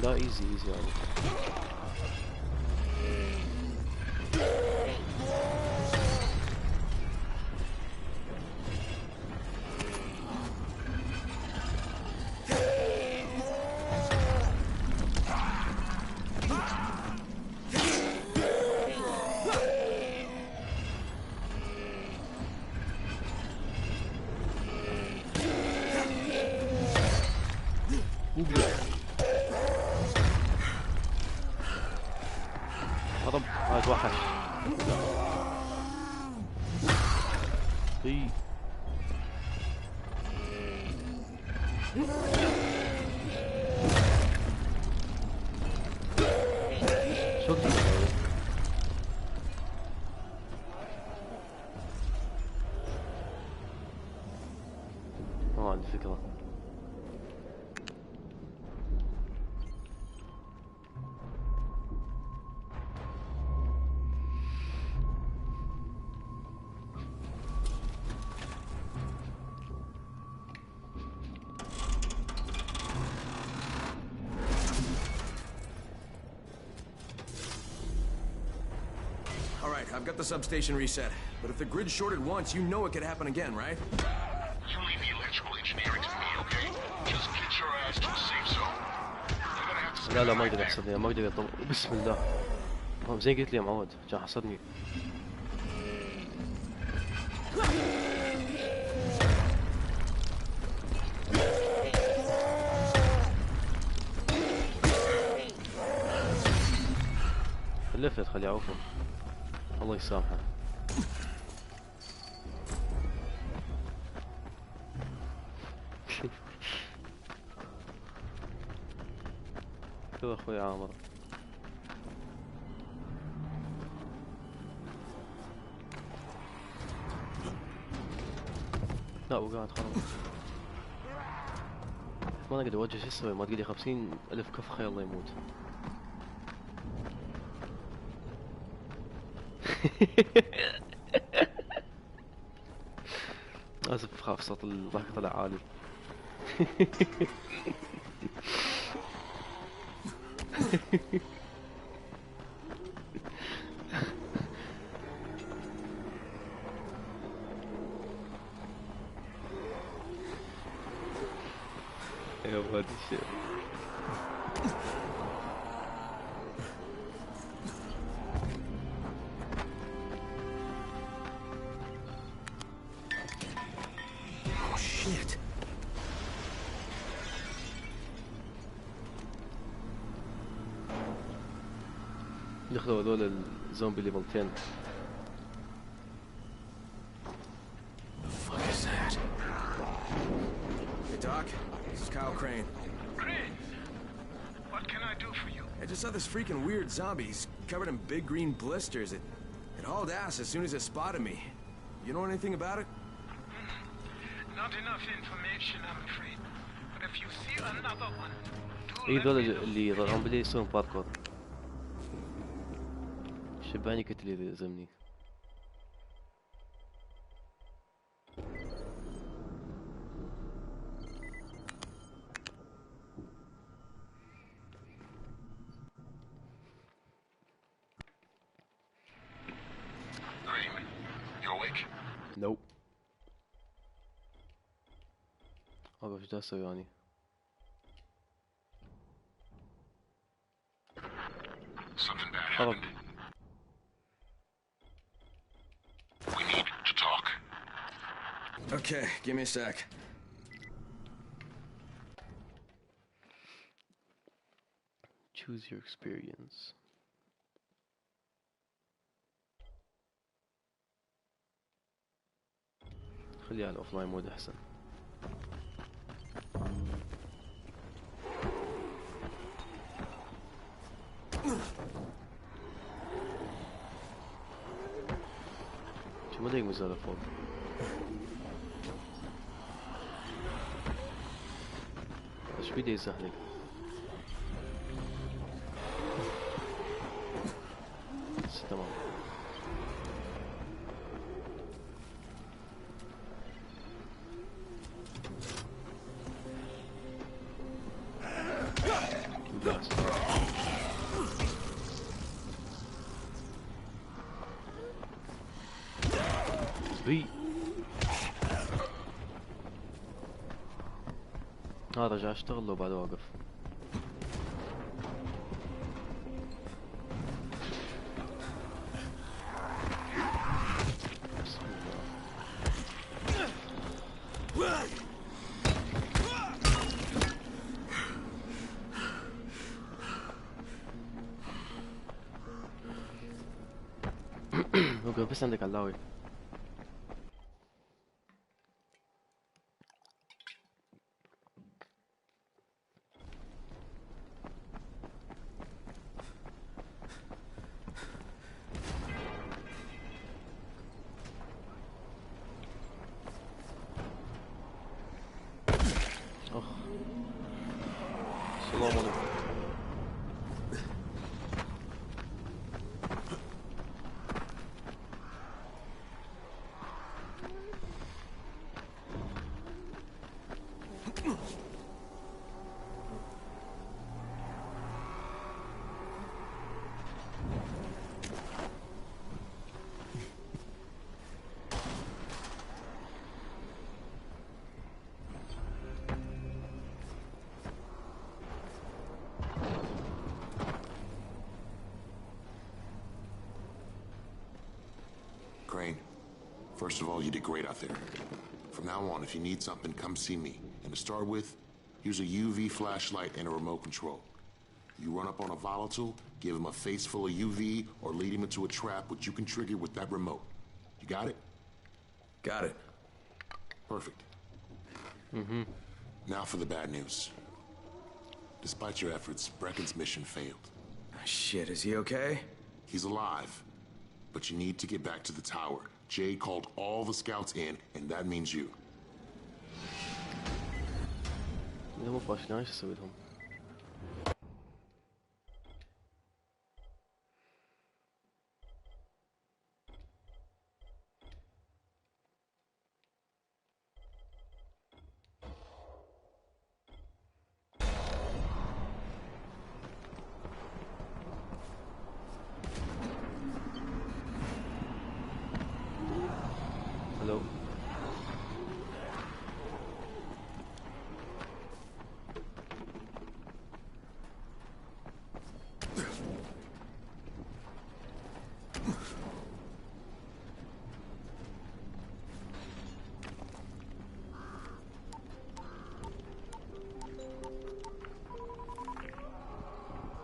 S1: لا ايزي يعني. هضم هذا وحش. اي شو بدي ما عندي فكرة.
S3: right, I've got the substation reset. But if the grid shorted once, you know it could happen again, right?
S17: You leave the electrical engineering to me, okay? Just get your ass to a safe zone. You're gonna have to
S1: لا لا ما اقدر احسبني، ما اقدر اطلع. بسم الله. زين قلت لي يا معود، كان حصدني. لفت خليه يعوفه. الله يسامحه. شو اخوي عامر. لا وقاعد خلاص. ما اقدر اوجه شو اسوي، ما تقول لي 50,000 كفخه يلا يموت. اسف خاف صوت الضحك طلع عالي. يا هذا الشيء. دخلوا هذول الزومبي ليفل 10.
S3: What the fuck is that? Hey Doc, this is Kyle Crane.
S18: Crane, what can I do for you?
S3: I just saw this freaking weird zombie. He's covered in big green blisters. It hauled ass as soon as it spotted me. You know anything about it?
S18: Not enough information, I'm afraid. But if you see another one,
S1: اي ذول اللي يضربون بلي يسوون باركور. شباني قلت لي زمني.
S17: Green, you awake?
S1: Nope. اقف ايش دا اسوي يعني؟
S17: Something bad happened. We need to talk.
S3: Okay, give me a sec.
S1: Choose your experience. خليها على الاوفلاين مود احسن. شو ما دايق مزالة فوق. ايش بيدي يزحلق؟ تمام. Blast. Sweet. رجع اشتغل لو بعد واقف. وقف بس عندك علاوي. السلام عليكم.
S17: Crane, first of all, you did great out there. From now on, if you need something, come see me. And to start with, use a UV flashlight and a remote control. You run up on a volatile, give him a face full of UV, or lead him into a trap which you can trigger with that remote. You got it?
S3: Got it.
S17: Perfect. Now for the bad news. Despite your efforts, Brecken's mission failed.
S3: Shit, is he okay?
S17: He's alive. But you need to get back to the tower. Jade called all the scouts in, and that means you.
S1: إذا مو فاشلين ايش اسوي لهم؟ Hello.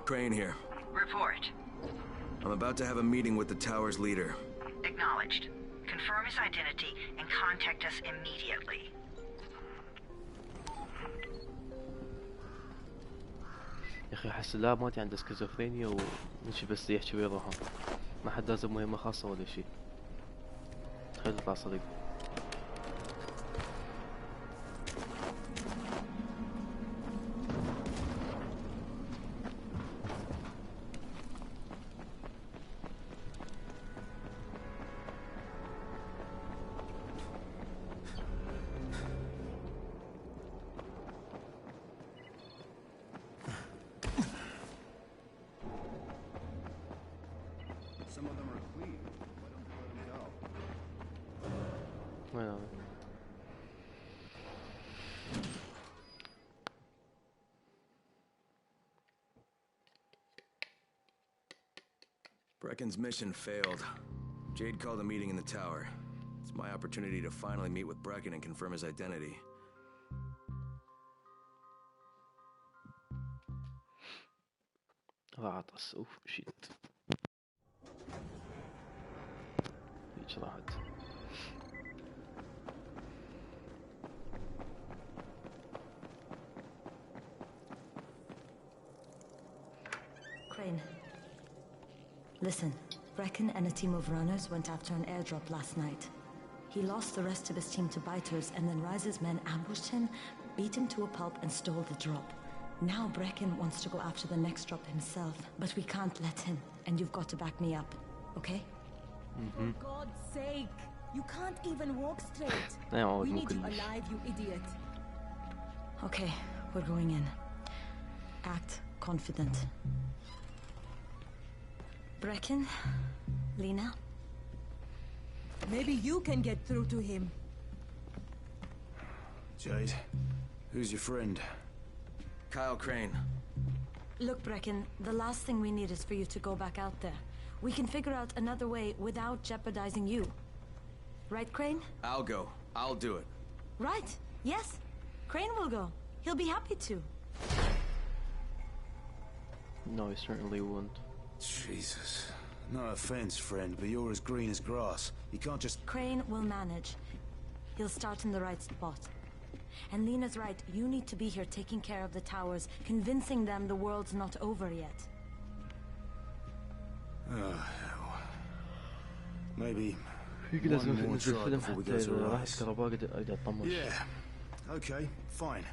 S3: Crane here.
S2: Report.
S3: I'm about to have a meeting with the tower's leader.
S2: Acknowledged. Confirm his identity and contact us immediately.
S1: يا اخي احس اللاعب مالتي عنده سكيزوفرينيا ومشي بس يحكي ويا روحه. ما حد لازم مهمة خاصة ولا شيء. خلي يطلع صديق.
S16: Some of them are clean. Why don't you let them go?
S1: Well.
S3: Brecken's mission failed. Jade called a meeting in the tower. It's my opportunity to finally meet with Brecken and confirm his identity.
S1: عطس اوف شيت. هيك راحت.
S6: Crane. Listen, Brecken and a team of runners went after an airdrop last night. He lost the rest of his team to biters, and then Rise's men ambushed him, beat him to a pulp, and stole the drop. Now Brecken wants to go after the next drop himself, but we can't let him, and you've got to back me up, okay?
S19: For God's sake! You can't even walk straight!
S1: No,
S19: We need you
S1: ممكن.
S19: alive, you idiot!
S6: Okay, we're going in. Act confident. Brecken? Lena?
S19: Maybe you can get through to him.
S10: Jade, who's your friend?
S3: Kyle Crane.
S6: Look, Brecken, the last thing we need is for you to go back out there. We can figure out another way without jeopardizing you. Right, Crane?
S3: I'll go. I'll do it.
S6: Right. Yes. Crane will go. He'll be happy to.
S1: No, he certainly won't.
S10: Jesus. No offense, friend, but you're as green as grass. You can't just...
S6: Crane will manage. He'll start in the right spot. And Lena's right. You need to be here taking care of the towers, convincing them the world's not over yet.
S10: Oh, hell. Maybe
S1: يمكن لازم
S10: one more
S1: ننزل
S10: try
S1: فيلم
S10: before we
S1: حتى
S10: go to
S1: إذا راحت
S10: Rise.
S1: كهرباء أقدر أطمش.
S10: Yeah. Okay, fine.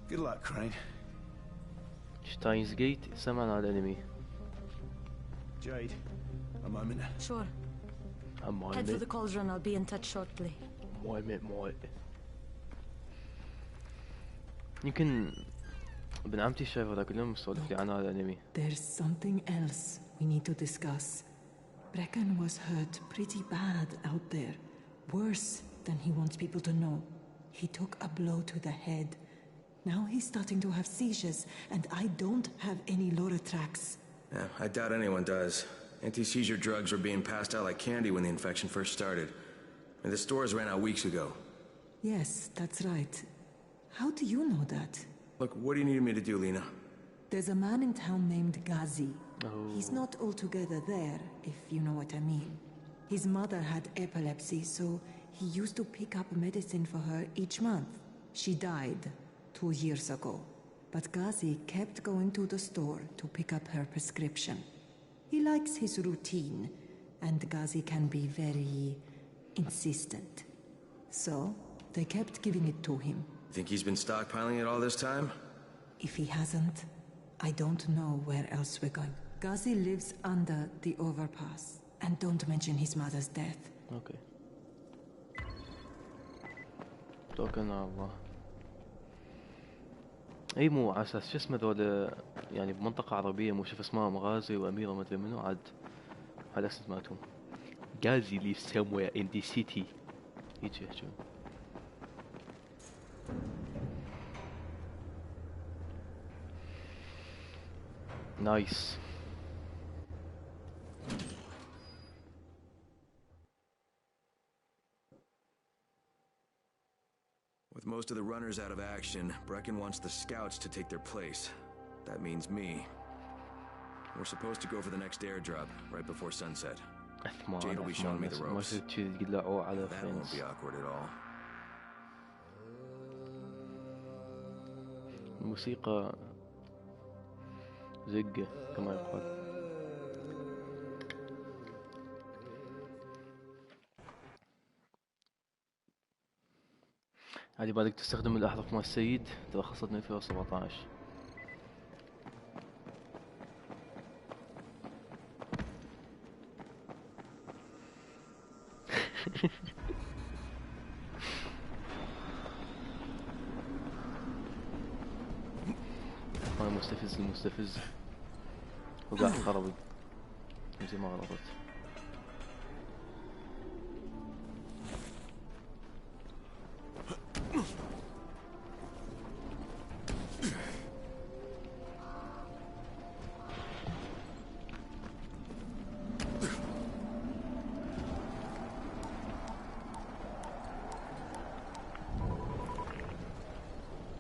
S10: Good luck, Crane.
S1: Steins Gate سمعنا على الأنمي.
S10: Jade, a moment.
S6: Sure.
S1: أما
S6: Head for the cauldron. I'll be in touch shortly.
S1: ماي يمكن ابن عمتي شايف هذا كلهم يسولف لي عنه على الأنمي.
S9: There's something else we need to discuss. Brecken was hurt pretty bad out there. Worse than he wants people to know. He took a blow to the head. Now he's starting to have seizures, and I don't have any Loratrax.
S3: Yeah, I doubt anyone does. Anti-seizure drugs were being passed out like candy when the infection first started. And the stores ran out weeks ago.
S9: Yes, that's right. How do you know that?
S3: Look, what do you need me to do, Lena?
S9: There's a man in town named Ghazi. He's not altogether there, if you know what I mean. His mother had epilepsy, so he used to pick up medicine for her each month. She died 2 years ago, but Ghazi kept going to the store to pick up her prescription. He likes his routine, and Ghazi can be very insistent. So, they kept giving it to him.
S3: Think he's been stockpiling it all this time?
S9: If he hasn't, I don't know where else we're going. Ghazi lives under the overpass. And don't mention his mother's death.
S1: Okay. توكلنا على الله. اي مو على اساس شو اسمه ذولا يعني بمنطقة عربية مو شوف اسمائهم غازي واميرة ما ادري منو عاد على اساس مالتهم. Ghazi lives somewhere in the city. يجي يحجون. Nice.
S3: With most of the runners out of action, Brecken wants the scouts to take their place. That means me. We're supposed to go for the next airdrop, right before sunset. Jade will be showing me the ropes. That won't be awkward at all.
S1: موسيقى زقة كما يقال. عادي بالك تستخدم الأحرف مال السيد ترخصت 2017. ما المستفز وقاعد خربي زي ما غلطت.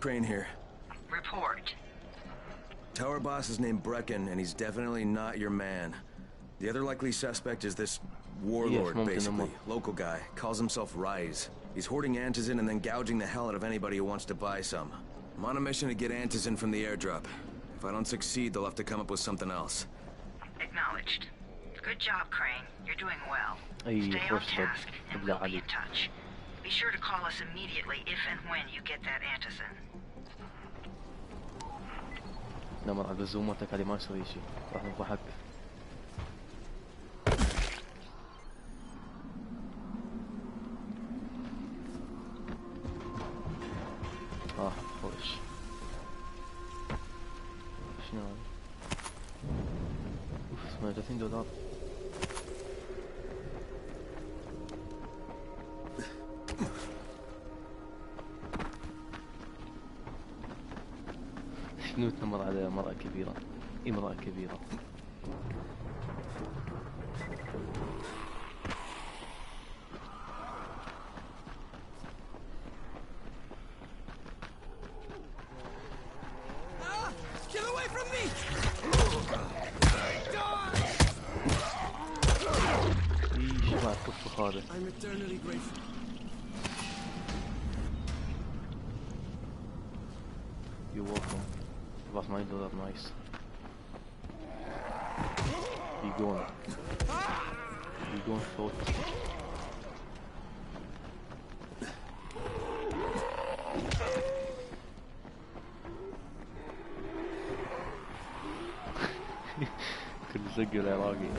S3: Crane here.
S2: Report.
S3: Tower boss is named Brecken, and he's definitely not your man. The other likely suspect is this warlord, basically. Local guy. Calls himself Rise. He's hoarding Antizin and then gouging the hell out of anybody who wants to buy some. I'm on a mission to get Antizin from the airdrop. If I don't succeed, they'll have to come up with something else.
S2: Acknowledged. Good job, Crane. You're doing well. Stay on task, and we'll be in touch. Be sure to call us immediately if and when you get that Antizin.
S1: نمر على الزوماتك هذه ما يسوي شيء راح نضحك. خوش شنو هذا؟ اوف $38. شنو تمر على امرأة كبيرة امرأة كبيرة
S12: Get away from me!
S1: ايش بعد كفخ هذا
S12: I'm eternally grateful.
S1: You're welcome. Was meint du das nice? Wie going forward. كل زق العراقي.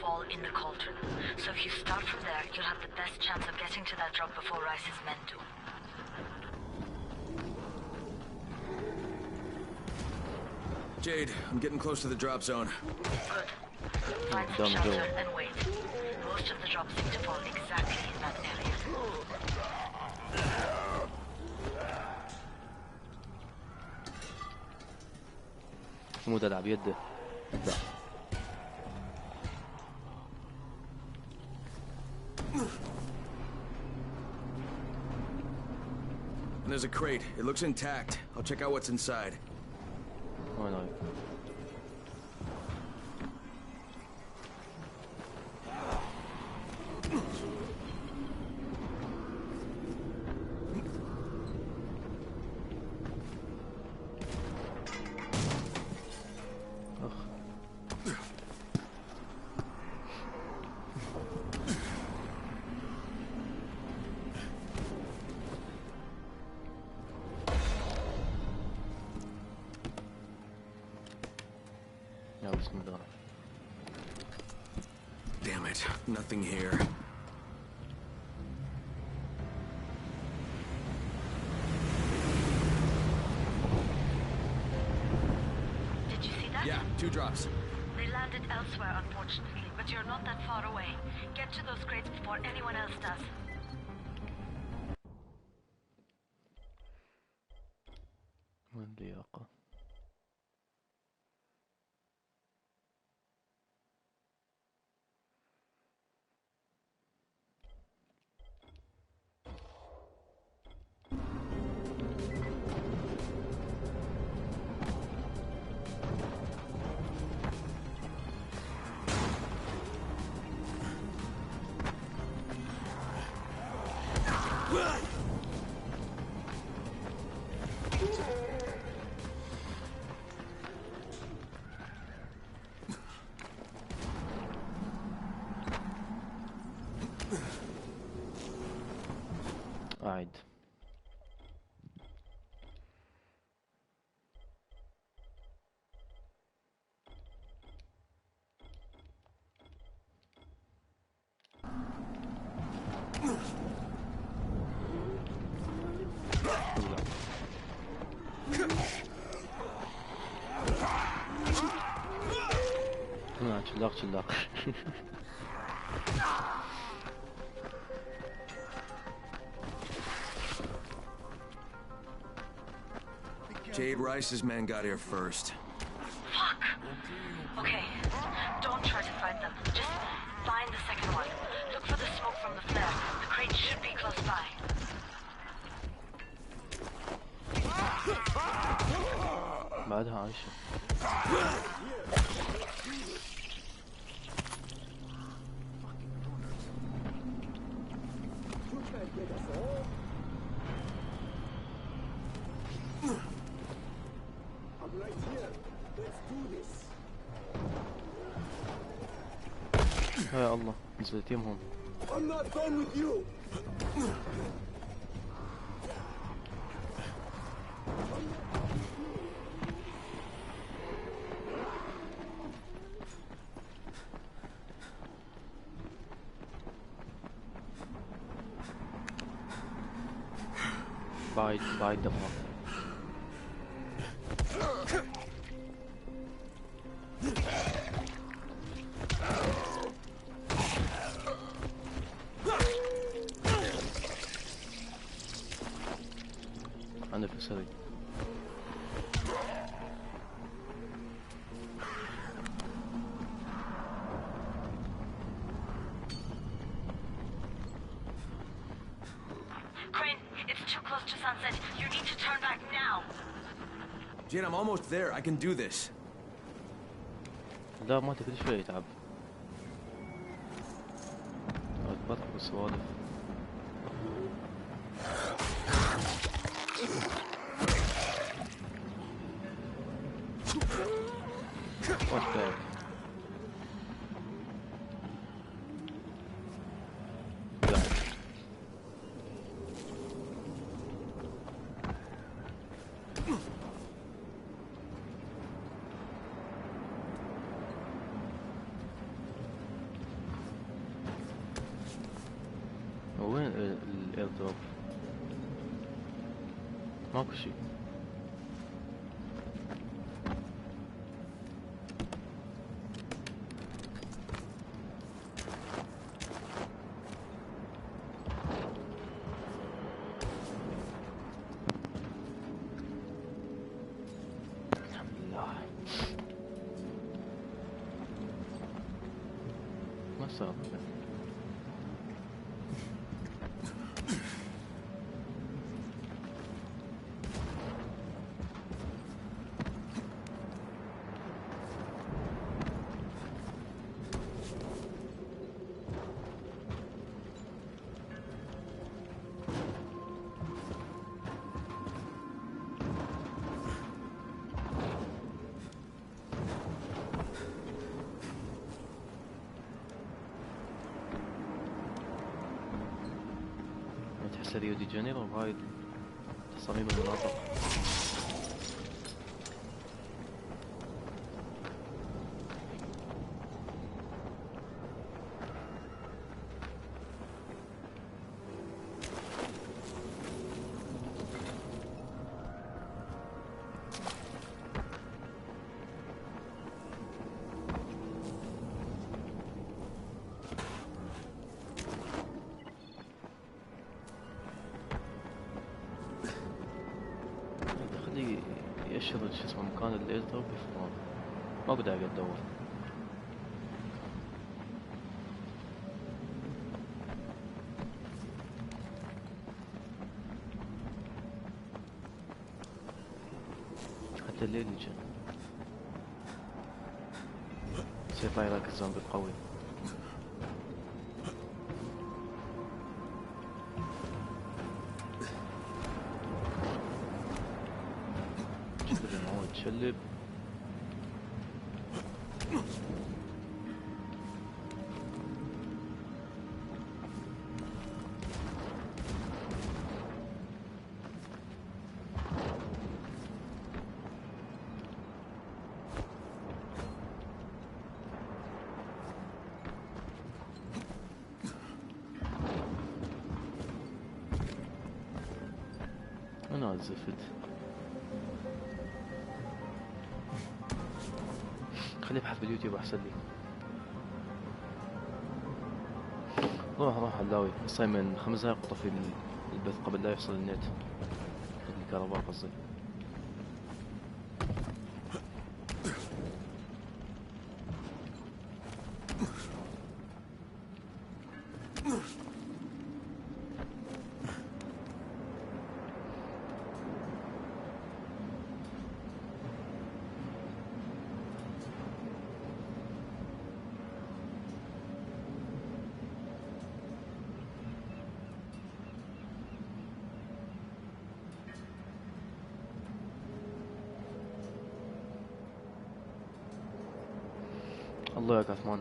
S2: Fall in the cauldron. So if you start from there, you'll have the best chance of getting to that drop before Rice's men do.
S3: Jade, I'm getting close to the drop zone.
S2: Good. Find some shelter and wait. We'll Most of the drops seem to fall exactly in that area.
S1: مو دلع بيده.
S3: And there's a crate. It looks intact. I'll check out what's inside.
S1: Oh no.
S3: Damn it, nothing here.
S2: Did you see that?
S3: Yeah, 2 drops.
S2: They landed elsewhere, unfortunately, but you're not that far away. Get to those crates before anyone else does.
S1: واللياقة. قاعد. شلاق.
S3: Jade Rice's men got here first.
S2: Fuck! Okay, don't try to find them. Just find the second one. Look for the smoke from the flare. The crate should be close by.
S1: بعدها عايشة. يا الله نزلت يمهم.
S14: I'm not done with you.
S1: بعد دمار. أنا في سري.
S3: Jade, I'm almost there. I can do this.
S1: لا ما تكل شوي يتعب. أتبطل بالسوالف. Watch back. وين الايردروب؟ ماكو شي. نفس ريو دي جانيرو وهاي تصاميم المناطق. يشر شو اسمه مكان الايردروب بفران. ما اقدر اقعد ادور. حتى الليل يجي سيف هاي راك الزومبي القوي. شلب انا الزفت. خليني ابحث باليوتيوب احسن لي. روح علاوي صاير من 5 دقايق طفي البث قبل لا يفصل النت الكهرباء قصدي. الله يا كثمان.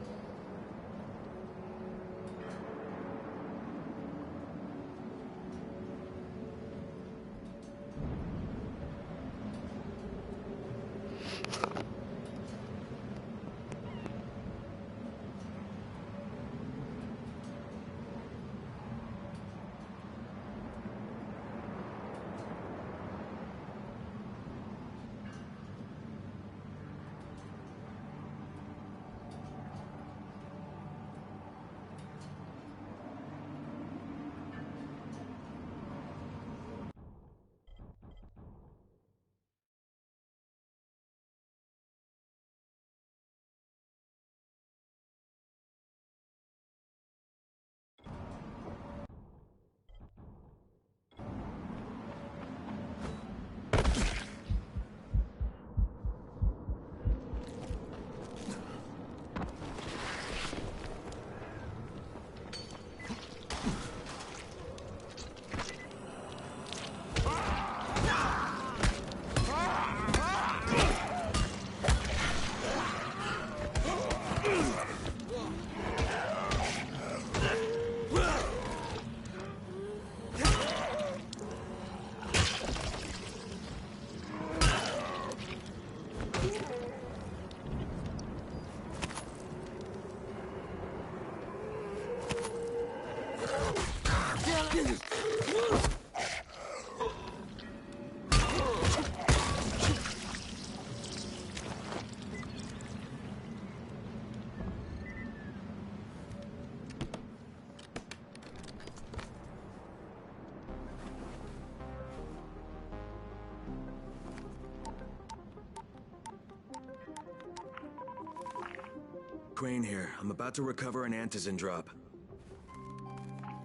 S3: Crane here. I'm about to recover an antizin drop.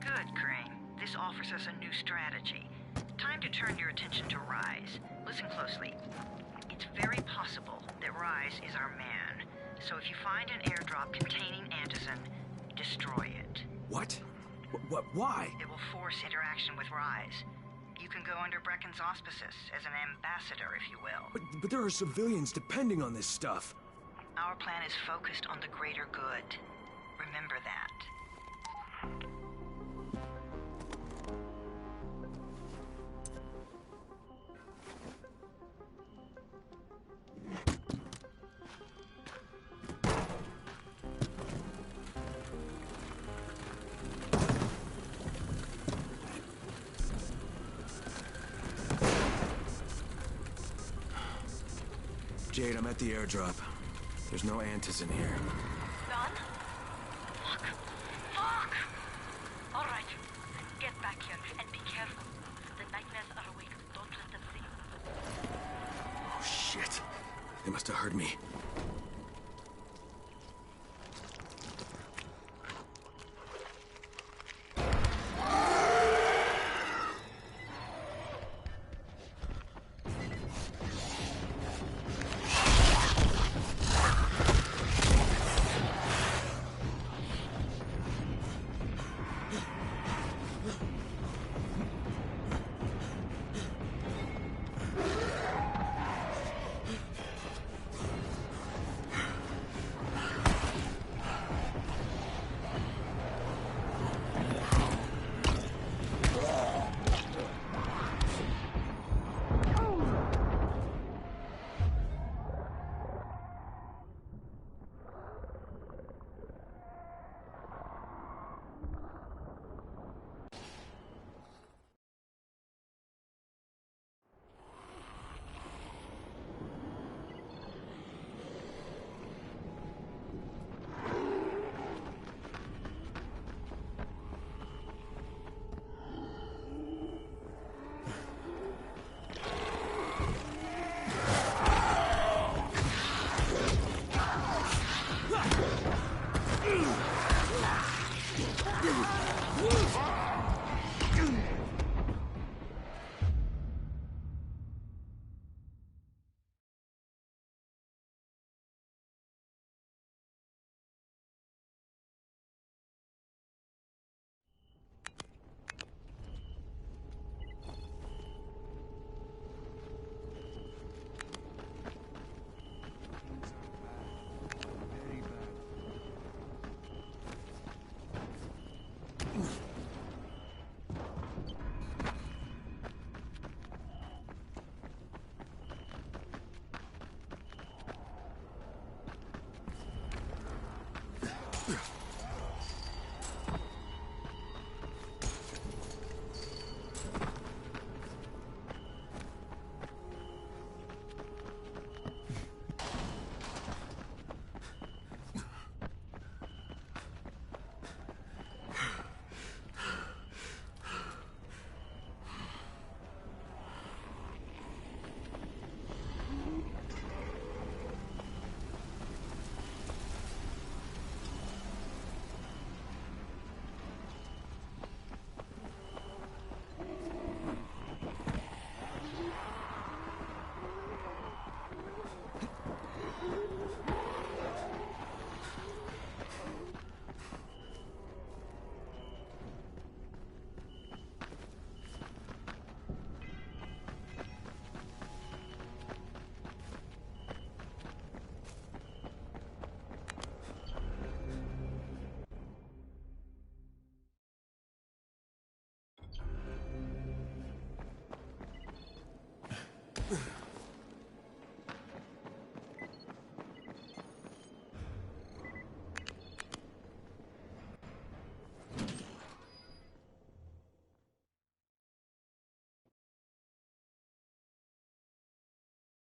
S2: Good, Crane. This offers us a new strategy. Time to turn your attention to Rise. Listen closely. It's very possible that Rise is our man. So if you find an airdrop containing antizin, destroy it.
S3: What? Why?
S2: It will force interaction with Rise. You can go under Brecken's auspices as an ambassador, if you will.
S3: But there are civilians depending on this stuff.
S2: Our plan is focused on the greater good. Remember that.
S3: Jade, I'm at the airdrop. There's no Antis in here.
S2: None? Fuck. Fuck! Alright. Get back here and be careful. The nightmares are awake. Don't let them see you.
S3: Oh, shit. They must have heard me.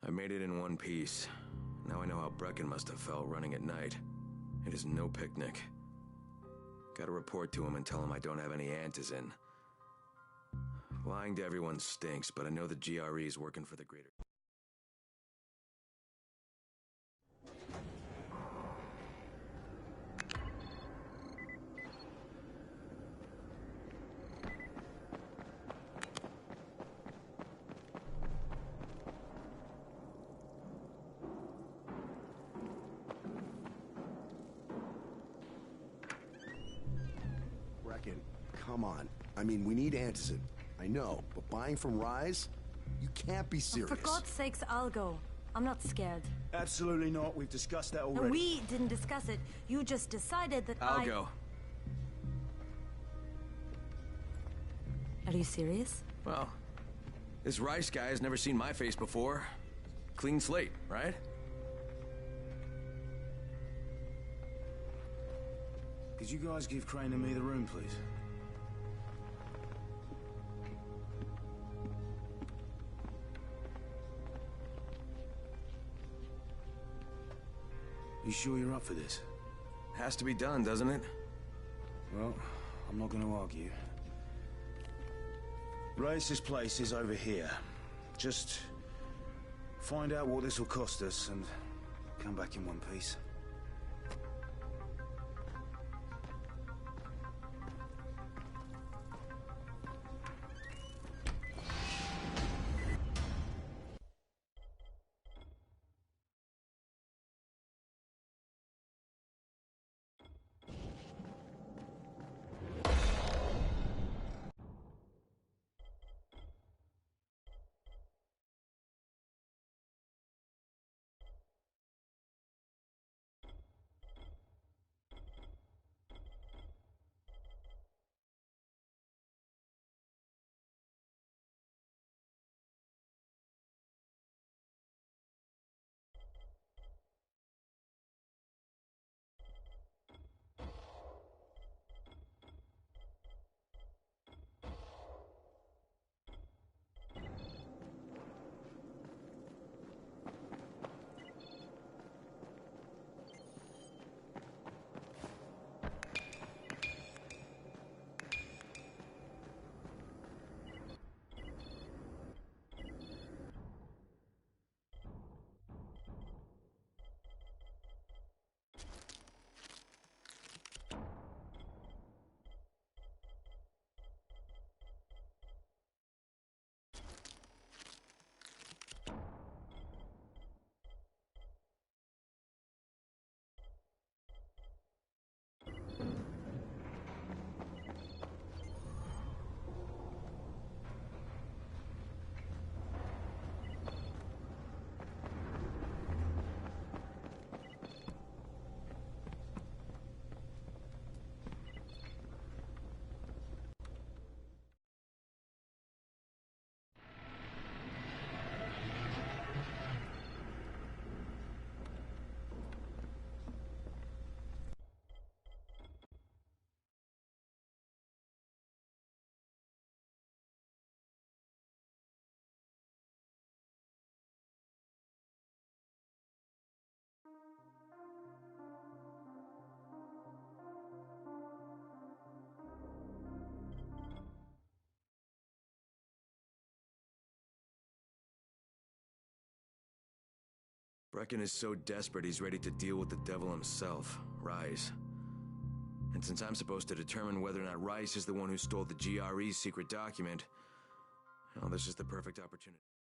S3: I made it in one piece. Now I know how Brecken must have felt running at night. It is no picnic. Gotta report to him and tell him I don't have any Antizin. Lying to everyone stinks, but I know the GRE is working for the greater...
S14: Come on. I mean, we need Antizin. I know, but buying from Rise? You can't be serious.
S6: For God's sakes, I'll go. I'm not scared.
S20: Absolutely not. We've discussed that already.
S6: No, we didn't discuss it. You just decided that
S3: I'll go.
S6: Are you serious?
S3: Well, this Rice guy has never seen my face before. Clean slate, right?
S20: Could you guys give Crane and me the room, please? You sure you're up for this?
S3: Has to be done, doesn't it?
S20: Well, I'm not gonna argue. Rais's place is over here. Just find out what this will cost us and come back in one piece.
S3: Brecken is so desperate he's ready to deal with the devil himself, Rais. And since I'm supposed to determine whether or not Rais is the one who stole the GRE's secret document, well, this is the perfect opportunity.